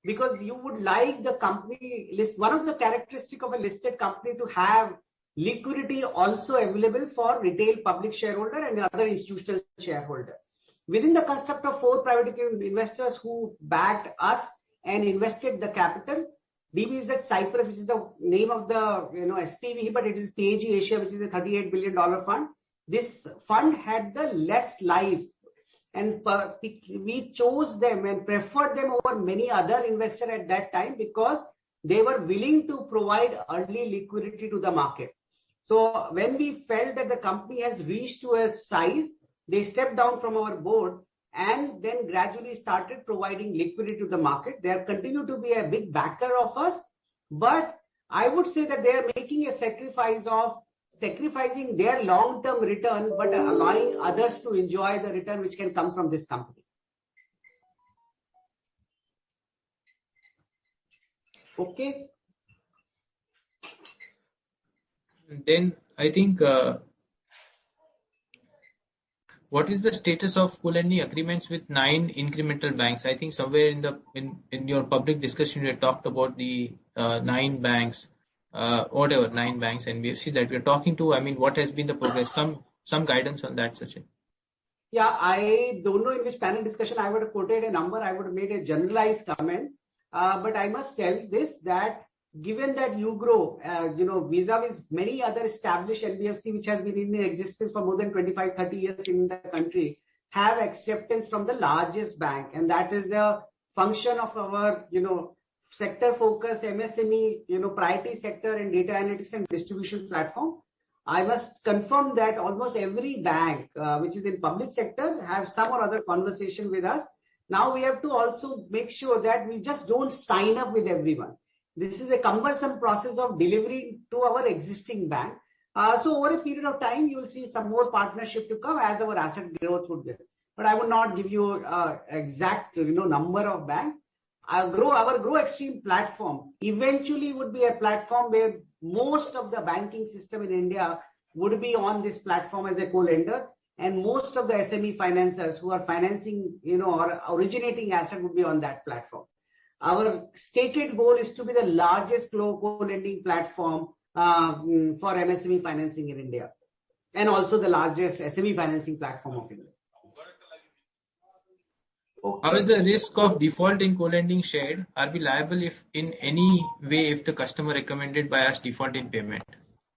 C: Because you would like the company list. One of the characteristics of a listed company to have liquidity also available for retail public shareholder and other institutional shareholder. Within the construct of 4 private equity investors who backed us and invested the capital, DBZ Cyprus, which is the name of the SPV, but it is PAG Asia, which is a $38 billion fund. This fund had the less life, and we chose them and preferred them over many other investors at that time because they were willing to provide early liquidity to the market. So when we felt that the company has reached to a size, they stepped down from our board and then gradually started providing liquidity to the market. They continue to be a big backer of us, but I would say that they are making a sacrifice of sacrificing their long-term return, but allowing others to enjoy the return which can come from this company. Okay.
B: Then I think, what is the status of co-lending agreements with 9 incremental banks? I think somewhere in your public discussion you had talked about the 9 banks, 9 banks, and we see that we are talking to. I mean, what has been the progress? Some guidance on that, Sachin.
C: Yeah, I don't know in which panel discussion I would have quoted a number. I would have made a generalized comment, but I must tell this that given that Ugro, vis-a-vis many other established NBFC which has been in existence for more than 25-30 years in the country, have acceptance from the largest bank, and that is a function of our, sector focus, MSME, priority sector and data analytics and distribution platform. I must confirm that almost every bank which is in public sector have some or other conversation with us. Now we have to also make sure that we just don't sign up with everyone. This is a cumbersome process of delivery to our existing bank. So over a period of time, you will see some more partnership to come as our asset growth would get. But I would not give you exact number of bank. Our Grow Extreme platform eventually would be a platform where most of the banking system in India would be on this platform as a co-lender, and most of the SME financiers who are financing, or originating asset would be on that platform. Our stated goal is to be the largest co-lending platform for MSME financing in India, and also the largest SME financing platform of India.
B: Okay. How is the risk of default in co-lending shared? Are we liable if in any way if the customer recommended by us default in payment?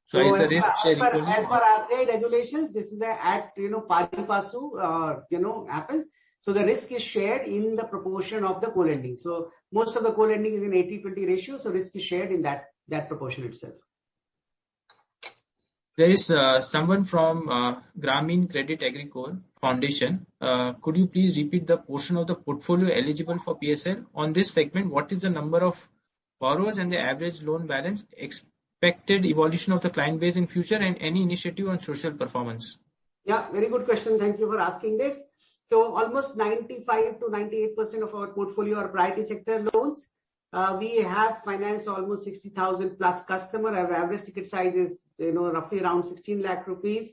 B: So is the risk shared equally?
C: As per RBI regulations, this is a act, pari passu, happens. So the risk is shared in the proportion of the co-lending. So most of the co-lending is in 80-20 ratio. So risk is shared in that proportion itself.
B: There is someone from Grameen Credit Agricole Foundation. Could you please repeat the portion of the portfolio eligible for PSL? On this segment, what is the number of borrowers and the average loan balance, expected evolution of the client base in future, and any initiative on social performance?
C: Yeah, very good question. Thank you for asking this. So almost 95 to 98% of our portfolio are priority sector loans. We have financed almost 60,000 plus customer. Our average ticket size is roughly around 16 lakh rupees.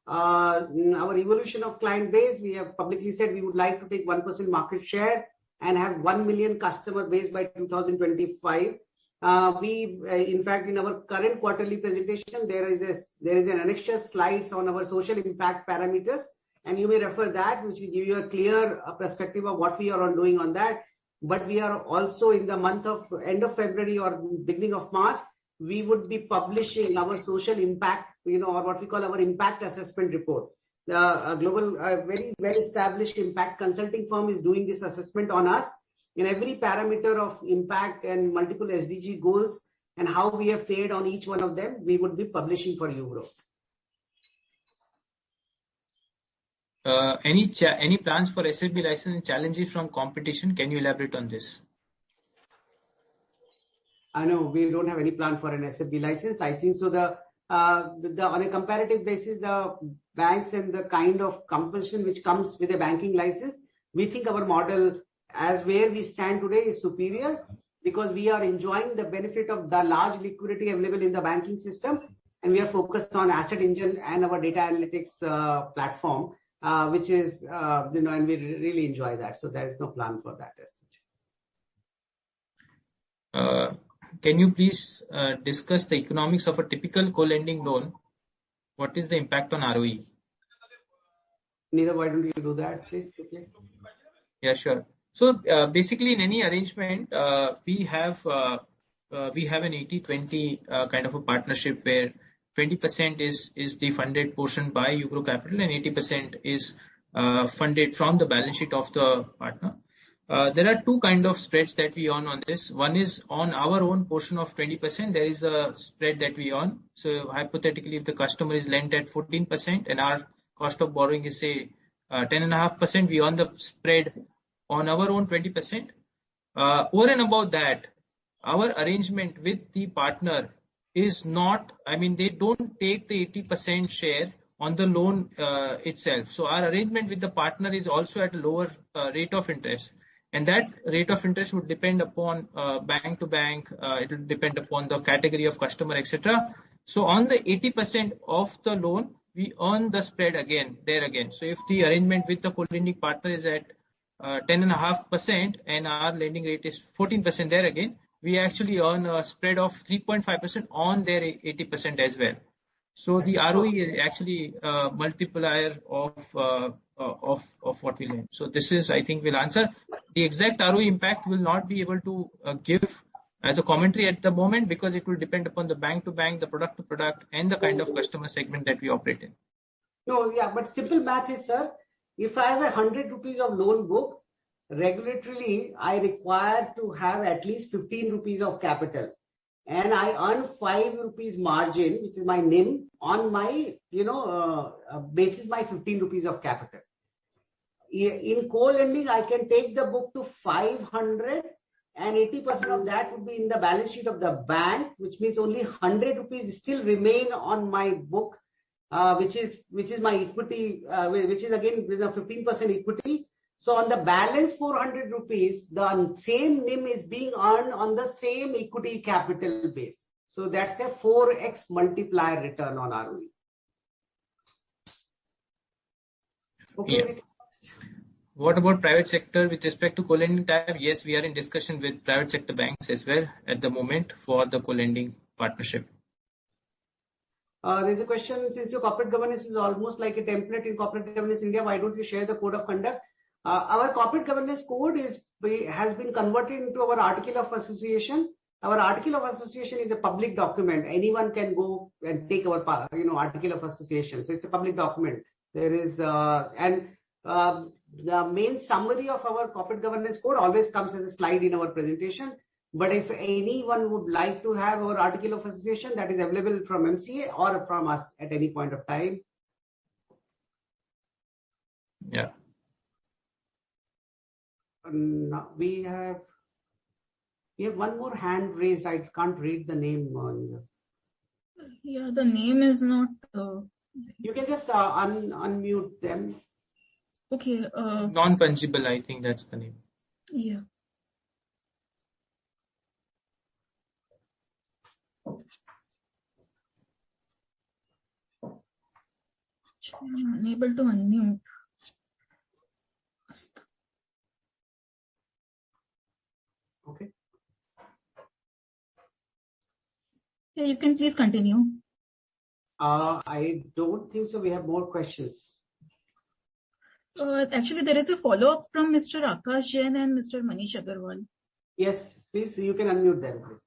C: Our evolution of client base, we have publicly said we would like to take 1% market share and have 1 million customer base by 2025. In fact, in our current quarterly presentation, there is an annexure slides on our social impact parameters, and you may refer that, which will give you a clear perspective of what we are doing on that. but we are also in the month of end of February or beginning of March, we would be publishing our social impact, or what we call our impact assessment report. A global, very well established impact consulting firm is doing this assessment on us in every parameter of impact and multiple SDG goals and how we have fared on each one of them. We would be publishing for Ugro.
B: Any plans for SFB license and challenges from competition? Can you elaborate on this?
C: I know we don't have any plan for an SFB license. I think so. On a comparative basis, the banks and the kind of compulsion which comes with a banking license, we think our model, as where we stand today, is superior because we are enjoying the benefit of the large liquidity available in the banking system, and we are focused on asset engine and our data analytics platform. Which is, and we really enjoy that. So there is no plan for that as such.
B: Can you please discuss the economics of a typical co-lending loan? What is the impact on ROE?
C: Neither, why don't you do that, please? Okay.
B: Yeah, sure. So basically, in any arrangement, we have an 80-20 kind of a partnership where 20% is the funded portion by Ugro Capital and 80% is funded from the balance sheet of the partner. There are two kind of spreads that we earn on this. One is on our own portion of 20%, there is a spread that we earn. So hypothetically, if the customer is lent at 14% and our cost of borrowing is say 10.5%, we earn the spread on our own 20%. Over and above that, our arrangement with the partner is not, they don't take the 80% share on the loan itself. So our arrangement with the partner is also at a lower rate of interest. And that rate of interest would depend upon bank to bank. It will depend upon the category of customer, etc. So on the 80% of the loan, we earn the spread there again. So if the arrangement with the co-lending partner is at 10.5% and our lending rate is 14% there again, we actually earn a spread of 3.5% on their 80% as well. So the ROE is actually a multiplier of what we lend. So this is, I think, will answer. The exact ROE impact will not be able to give as a commentary at the moment because it will depend upon the bank to bank, the product to product, and the kind of customer segment that we operate in.
C: No, yeah, but simple math is, sir, if I have 100 rupees of loan book, regulatorily I require to have at least 15 rupees of capital, and I earn 5 rupees margin, which is my NIM, on my basis my 15 rupees of capital. In co-lending, I can take the book to 500, and 80% of that would be in the balance sheet of the bank, which means only 100 rupees still remain on my book, which is my equity, which is again 15% equity. So on the balance 400 rupees, the same NIM is being earned on the same equity capital base. So that's a 4x multiplier return on ROE. Okay.
B: Yeah. What about private sector with respect to co-lending type? Yes, we are in discussion with private sector banks as well at the moment for the co-lending partnership.
C: There's a question, since your corporate governance is almost like a template in corporate governance India, why don't you share the code of conduct? Our corporate governance code has been converted into our article of association. Our article of association is a public document. Anyone can go and take our article of association. So it's a public document. There is the main summary of our corporate governance code always comes as a slide in our presentation. But if anyone would like to have our article of association, that is available from MCA or from us at any point of time.
B: Yeah.
C: We have one more hand raised. I can't read the name on.
A: Yeah, the name is not.
C: You can just unmute them.
A: Okay.
B: Non-fungible, I think that's the name.
A: Yeah. I'm unable to unmute.
C: Okay.
A: Yeah, you can please continue.
C: I don't think so. We have more questions.
A: Actually, there is a follow-up from Mr. Akash Jain and Mr. Manish Agarwal.
C: Yes, please, you can unmute them, please.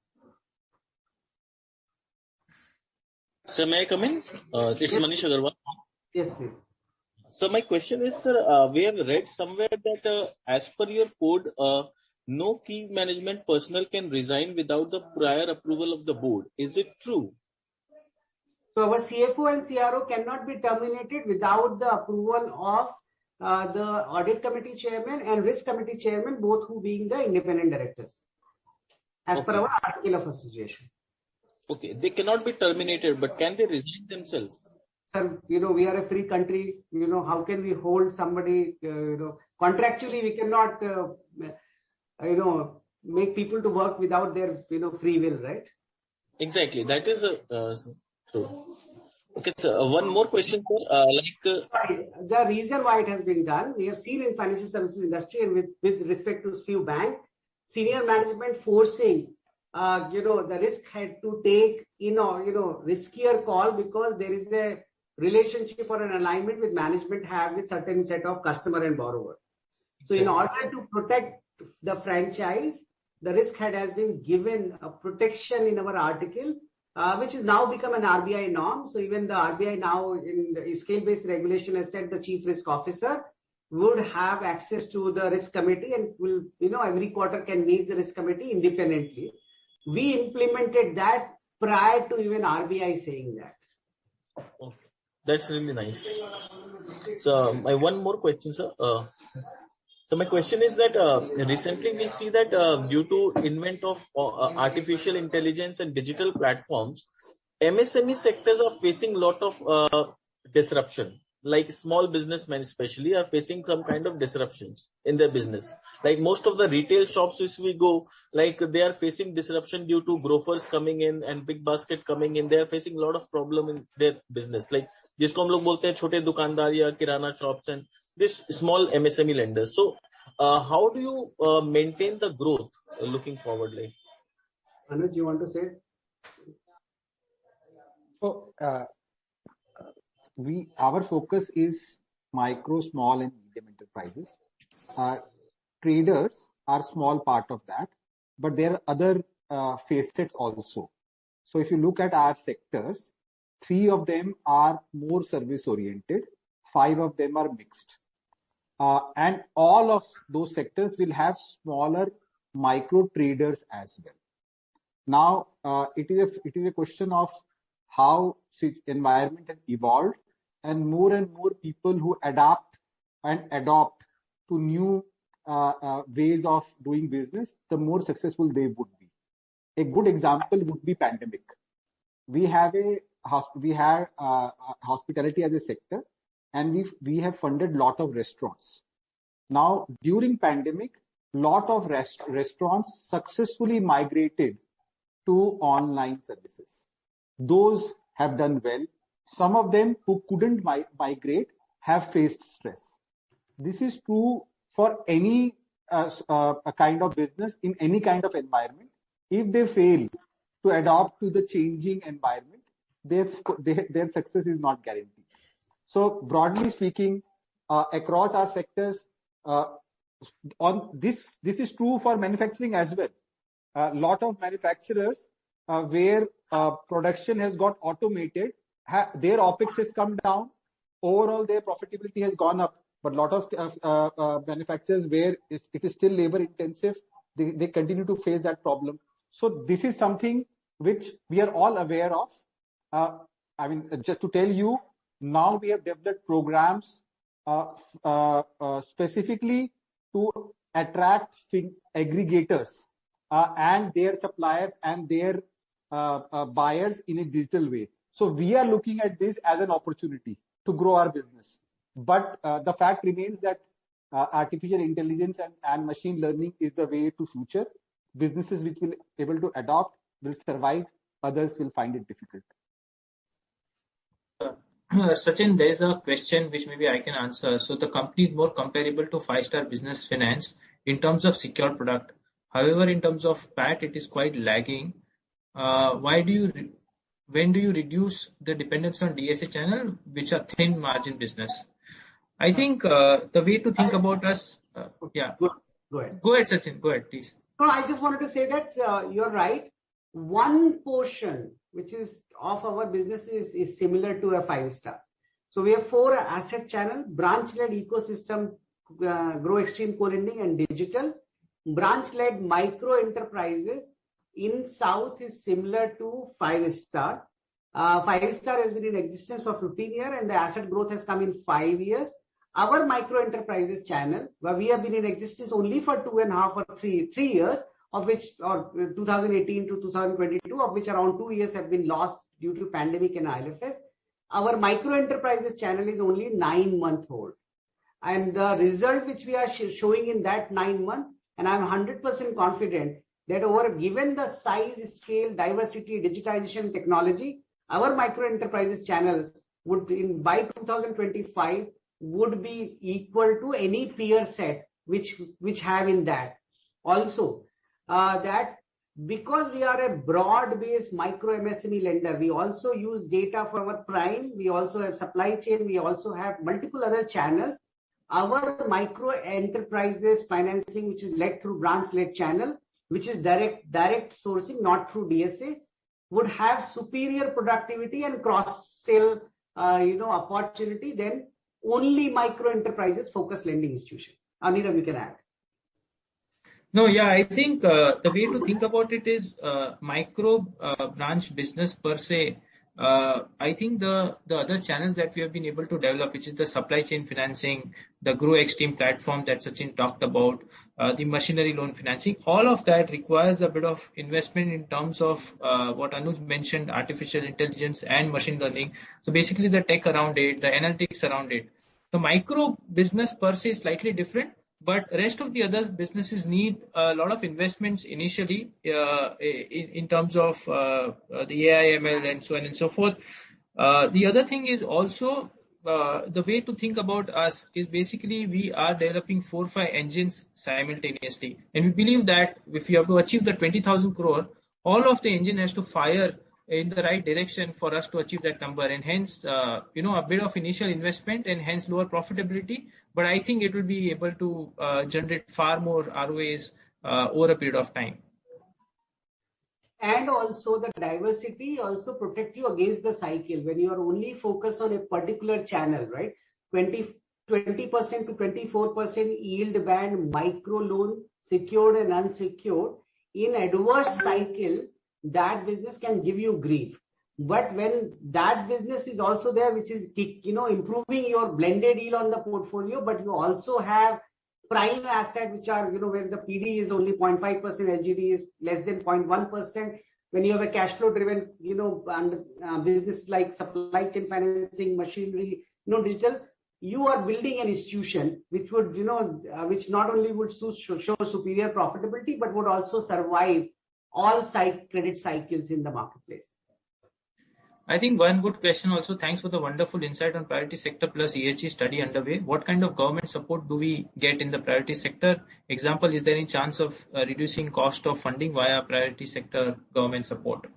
E: Sir, may I come in? It's Manish Agarwal.
C: Yes, please.
E: So my question is, sir, we have read somewhere that as per your code, no key management personnel can resign without the prior approval of the board. Is it true?
C: So our CFO and CRO cannot be terminated without the approval of the audit committee chairman and risk committee chairman, both who being the independent directors, as per our article of association.
E: Okay, they cannot be terminated, but can they resign themselves?
C: Sir, we are a free country. How can we hold somebody? Contractually, we cannot, make people to work without their, free will, right?
E: Exactly, that is true. Okay, so one more question, sir.
C: The reason why it has been done, we have seen in financial services industry and with respect to few banks, senior management forcing, the risk had to take, riskier call because there is a relationship or an alignment with management have with certain set of customer and borrower. So in order to protect the franchise, the risk head has been given a protection in our article, which has now become an RBI norm. So even the RBI now in the scale-based regulation has said the chief risk officer would have access to the risk committee and will, every quarter can meet the risk committee independently. We implemented that prior to even RBI saying that.
E: Okay. That's really nice. So my one more question, sir. So my question is that recently we see that due to invent of artificial intelligence and digital platforms, MSME sectors are facing a lot of disruption. Like small businessmen especially are facing some kind of disruptions in their business. Like most of the retail shops which we go, like they are facing disruption due to grocers coming in and big basket coming in. They are facing a lot of problem in their business. Like जिसको हम लोग बोलते हैं छोटे दुकानदार या किराना shops and this small MSME lenders. So how do you maintain the growth looking forward? Like,
C: Anuj, you want to say?
H: So our focus is micro, small, and medium enterprises. Traders are small part of that, but there are other facets also. So if you look at our sectors, 3 of them are more service oriented, 5 of them are mixed. And all of those sectors will have smaller micro traders as well. Now, it is a question of how the environment has evolved, and more people who adapt and adopt to new ways of doing business, the more successful they would be. A good example would be pandemic. We have hospitality as a sector, and we have funded lot of restaurants. Now, during pandemic, lot of restaurants successfully migrated to online services. Those have done well. Some of them who couldn't migrate have faced stress. This is true for any kind of business in any kind of environment. If they fail to adapt to the changing environment, their success is not guaranteed. So broadly speaking, across our sectors, on this is true for manufacturing as well. A lot of manufacturers where production has got automated, their OPEX has come down. Overall, their profitability has gone up. But a lot of manufacturers where it is still labor intensive, they continue to face that problem. So this is something which we are all aware of. I mean, just to tell you, now we have developed programs specifically to attract aggregators and their suppliers and their buyers in a digital way. So we are looking at this as an opportunity to grow our business. But the fact remains that artificial intelligence and machine learning is the way to future. Businesses which will be able to adopt will survive, others will find it difficult.
B: Sachin, there is a question which maybe I can answer. So the company is more comparable to 5-star business finance in terms of secured product. However, in terms of PAT, it is quite lagging. When do you reduce the dependence on DSA channel, which are thin margin business? I think the way to think about us, yeah.
C: Go ahead.
B: Go ahead, Sachin. Go ahead, please.
C: No, I just wanted to say that you're right. One portion which is of our business is similar to a 5-star. So we have 4 asset channel, branch-led ecosystem, Grow Extreme Co-lending and digital. Branch-led micro enterprises in South is similar to 5-star. 5-star has been in existence for 15 years and the asset growth has come in 5 years. Our micro enterprises channel, where we have been in existence only for 2.5 or 3 years, of which, or 2018 to 2022, of which around 2 years have been lost due to pandemic and ILFS. Our micro enterprises channel is only 9 months old. And the result which we are showing in that 9 months, and I'm 100% confident that over given the size, scale, diversity, digitization, technology, our micro enterprises channel would by 2025 would be equal to any peer set which have in that. Also, that because we are a broad-based micro MSME lender, we also use data for our prime, we also have supply chain, we also have multiple other channels. Our micro enterprises financing, which is led through branch-led channel, which is direct sourcing, not through DSA, would have superior productivity and cross-sell opportunity than only micro enterprises focused lending institution. Anira, we can add.
B: No, yeah, I think the way to think about it is micro branch business per se. I think the other channels that we have been able to develop, which is the supply chain financing, the Grow Extreme platform that Sachin talked about, the machinery loan financing, all of that requires a bit of investment in terms of what Anuj mentioned, artificial intelligence and machine learning. So basically the tech around it, the analytics around it. The micro business per se is slightly different, but rest of the other businesses need a lot of investments initially in terms of the AI, ML and so on and so forth. The other thing is also the way to think about us is basically we are developing 4 or 5 engines simultaneously. And we believe that if you have to achieve the 20,000 crore, all of the engine has to fire in the right direction for us to achieve that number. And hence, a bit of initial investment and hence lower profitability. But I think it will be able to generate far more ROAs over a period of time.
C: And also the diversity also protect you against the cycle when you are only focused on a particular channel, right? 20% to 24% yield band, micro loan, secured and unsecured. In adverse cycle, that business can give you grief. But when that business is also there, which is improving your blended yield on the portfolio, but you also have prime asset, which are where the PD is only 0.5%, LGD is less than 0.1%. When you have a cash flow driven, and business like supply chain financing, machinery, digital, you are building an institution which would, which not only would show superior profitability, but would also survive all credit cycles in the marketplace.
B: I think one good question also, thanks for the wonderful insight on priority sector plus ESG study underway. What kind of government support do we get in the priority sector? Example, is there any chance of reducing cost of funding via priority sector government support?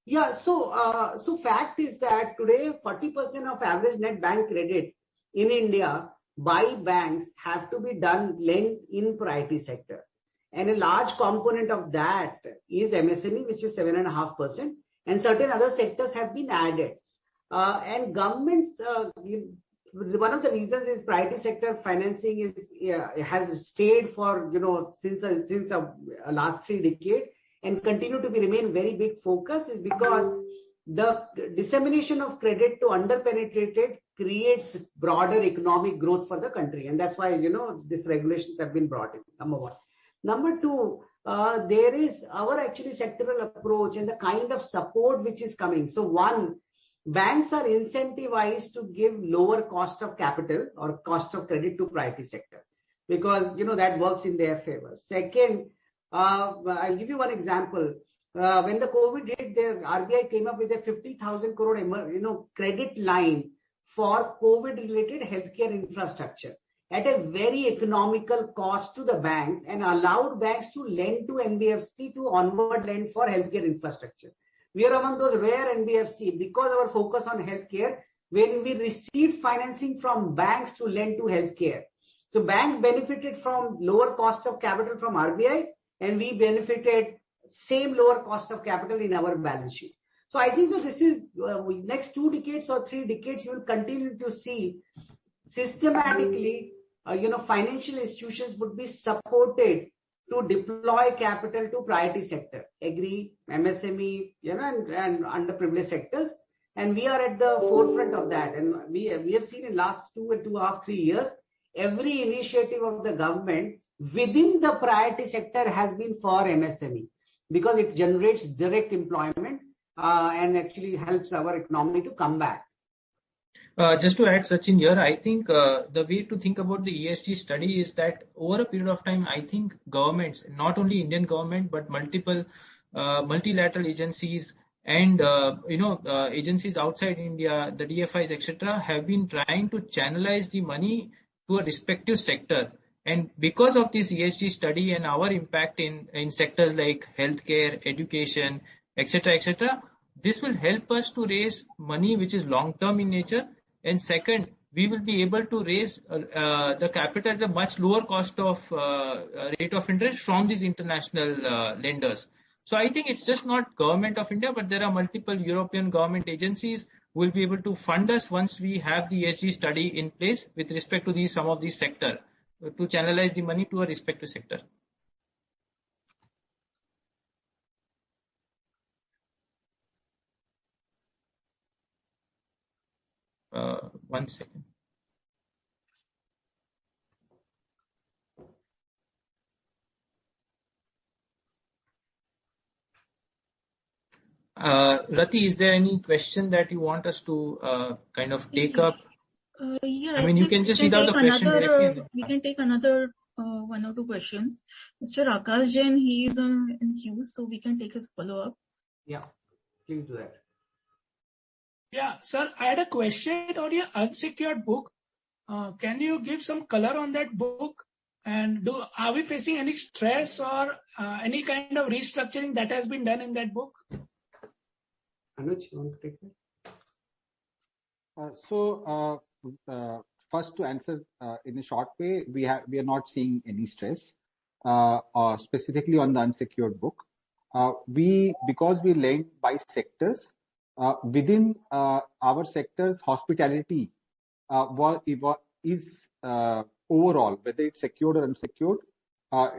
C: Yeah, so fact is that today 40% of average net bank credit in India by banks have to be lent in priority sector. And a large component of that is MSME, which is 7.5%. And certain other sectors have been added. And governments, one of the reasons is priority sector financing has stayed for since last 3 decades and continue to remain very big focus is because the dissemination of credit to underpenetrated creates broader economic growth for the country, and that's why these regulations have been brought in. Number one. Number two. There is our actually sectoral approach and the kind of support which is coming. So one, banks are incentivized to give lower cost of capital or cost of credit to priority sector because that works in their favor. Second, I'll give you one example. When the COVID hit, the RBI came up with a 50,000 crore credit line for COVID related healthcare infrastructure at a very economical cost to the banks and allowed banks to lend to NBFC to onward lend for healthcare infrastructure. We are among those rare NBFC because our focus on healthcare, when we received financing from banks to lend to healthcare. So banks benefited from lower cost of capital from RBI, and we benefited same lower cost of capital in our balance sheet. So I think that this is next 2 decades or 3 decades, you will continue to see systematically, financial institutions would be supported to deploy capital to priority sector, agri, MSME, and underprivileged sectors. And we are at the forefront of that. And we have seen in last 2.5, 3 years, every initiative of the government within the priority sector has been for MSME, because it generates direct employment and actually helps our economy to come back.
B: Just to add, Sachin here, I think the way to think about the ESG study is that over a period of time, I think governments, not only Indian government, but multiple multilateral agencies and agencies outside India, the DFIs, etc., have been trying to channelize the money to a respective sector. And because of this ESG study and our impact in sectors like healthcare, education, etc., this will help us to raise money which is long-term in nature. And second, we will be able to raise the capital at a much lower cost of rate of interest from these international lenders. So I think it's just not government of India, but there are multiple European government agencies who will be able to fund us once we have the ESG study in place with respect to some of these sectors, to channelize the money to a respective sector. One second. Rati, is there any question that you want us to kind of take up?
A: Yeah,
B: I mean, you can just read out the question directly.
A: We can take another 1 or 2 questions. Mr. Akash Jain, he is in queue, so we can take his follow-up.
C: Yeah, please do that.
G: Yeah, sir, I had a question on your unsecured book. Can you give some color on that book? And are we facing any stress or any kind of restructuring that has been done in that book?
C: Anuj, you want to take
H: that? First, to answer in a short way, we are not seeing any stress, specifically on the unsecured book. Because we lend by sectors, within our sectors, hospitality is overall, whether it's secured or unsecured,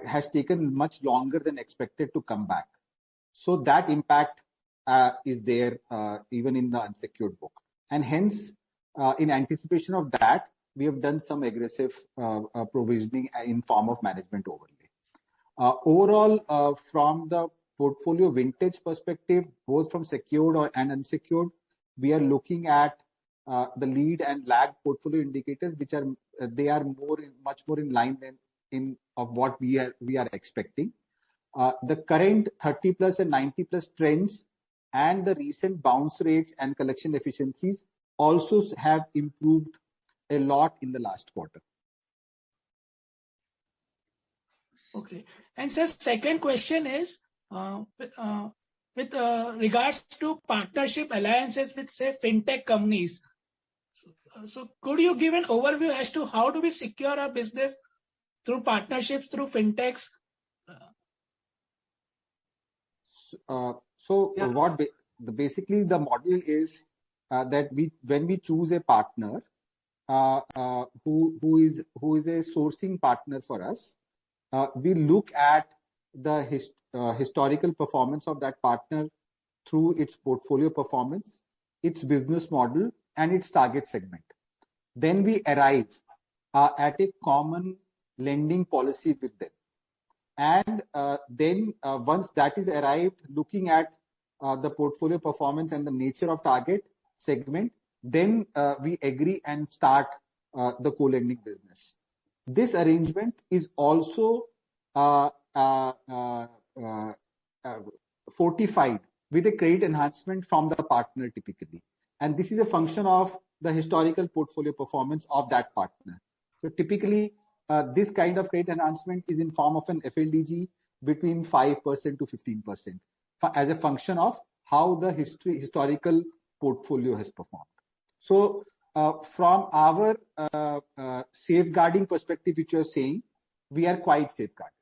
H: has taken much longer than expected to come back. So that impact is there even in the unsecured book. And hence, in anticipation of that, we have done some aggressive provisioning in form of management overlay. Overall, from the portfolio vintage perspective, both from secured and unsecured, we are looking at the lead and lag portfolio indicators, which are much more in line of what we are expecting. The current 30+ and 90+ trends and the recent bounce rates and collection efficiencies also have improved a lot in the last quarter.
G: Okay. And sir, second question is with regards to partnership alliances with, say, fintech companies. So could you give an overview as to how do we secure our business through partnerships, through fintechs?
H: Basically the model is that when we choose a partner who is a sourcing partner for us, we look at the historical performance of that partner through its portfolio performance, its business model, and its target segment. Then we arrive at a common lending policy with them. And then once that is arrived, looking at the portfolio performance and the nature of target segment, then we agree and start the co-lending business. This arrangement is also fortified with a credit enhancement from the partner typically. And this is a function of the historical portfolio performance of that partner. So typically, this kind of credit enhancement is in form of an FLDG between 5% to 15% as a function of how the historical portfolio has performed. So from our safeguarding perspective, which you're saying, we are quite safeguarded.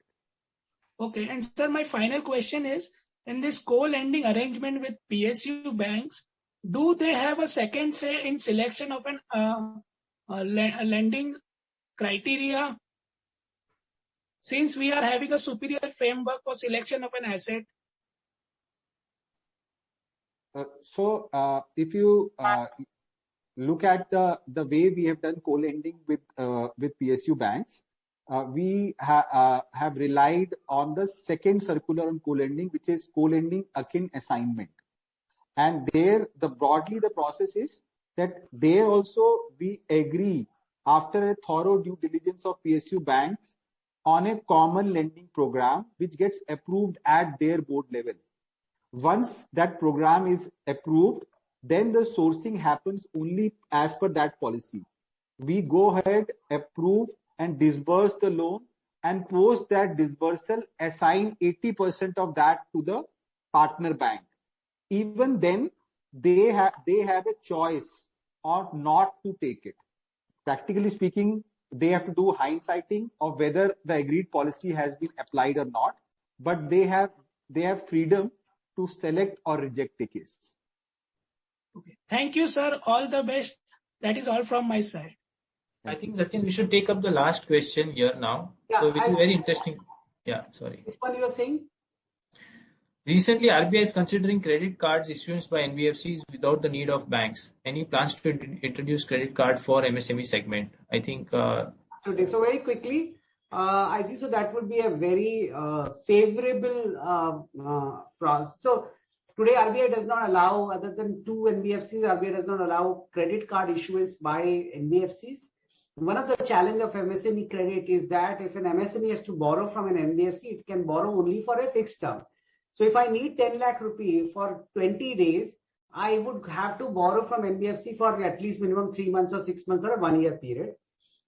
G: Okay, and sir, my final question is, in this co-lending arrangement with PSU banks, do they have a second say in selection of a lending criteria? Since we are having a superior framework for selection of an asset.
H: If you look at the way we have done co-lending with PSU banks, we have relied on the second circular on co-lending, which is co-lending akin assignment. And there, broadly the process is that there also we agree after a thorough due diligence of PSU banks on a common lending program which gets approved at their board level. Once that program is approved, then the sourcing happens only as per that policy. We go ahead, approve and disburse the loan, and post that disbursal, assign 80% of that to the partner bank. Even then, they have a choice or not to take it. Practically speaking, they have to do hindsighting of whether the agreed policy has been applied or not, but they have freedom to select or reject the case.
G: Okay. Thank you, sir. All the best. That is all from my side.
B: I think, Sachin, we should take up the last question here now.
C: Yeah,
B: so, which is very interesting. Yeah, sorry.
C: Which one you were saying?
B: Recently, RBI is considering credit cards issuance by NBFCs without the need of banks. Any plans to introduce credit card for MSME segment? I think.
C: Today, so very quickly, I think so that would be a very favorable process. So today, RBI does not allow, other than 2 NBFCs, RBI does not allow credit card issuance by NBFCs. One of the challenge of MSME credit is that if an MSME has to borrow from an NBFC, it can borrow only for a fixed term. So if I need 10 lakh rupee for 20 days, I would have to borrow from NBFC for at least minimum 3 months or 6 months or a 1 year period.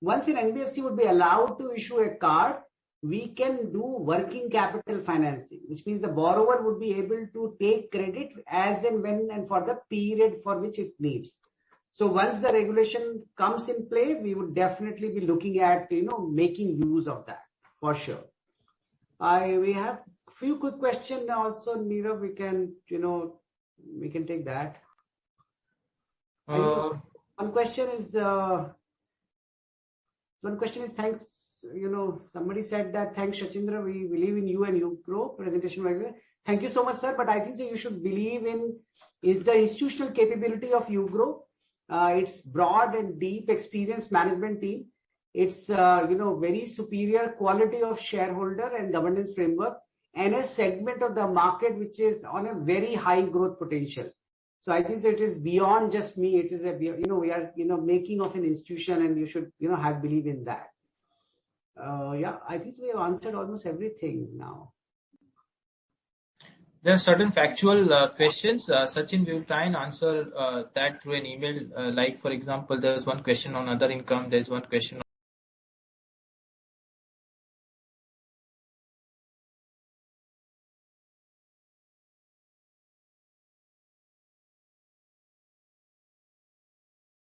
C: Once an NBFC would be allowed to issue a card, we can do working capital financing, which means the borrower would be able to take credit as and when and for the period for which it needs. So once the regulation comes in play, we would definitely be looking at, making use of that for sure. We have few quick questions also, Nirav. We can take that. One question is thanks. Somebody said that thanks Shachindra. We believe in you and Ugro presentation. Thank you so much, sir. But I think so you should believe in is the institutional capability of Ugro. It's broad and deep experienced management team. It's very superior quality of shareholder and governance framework, and a segment of the market which is on a very high growth potential. So I think it is beyond just me. It is we are making of an institution, and you should have believe in that. I think we have answered almost everything now.
B: There are certain factual questions. Sachin, we will try and answer that through an email. Like, for example, there's one question on other income. There's one question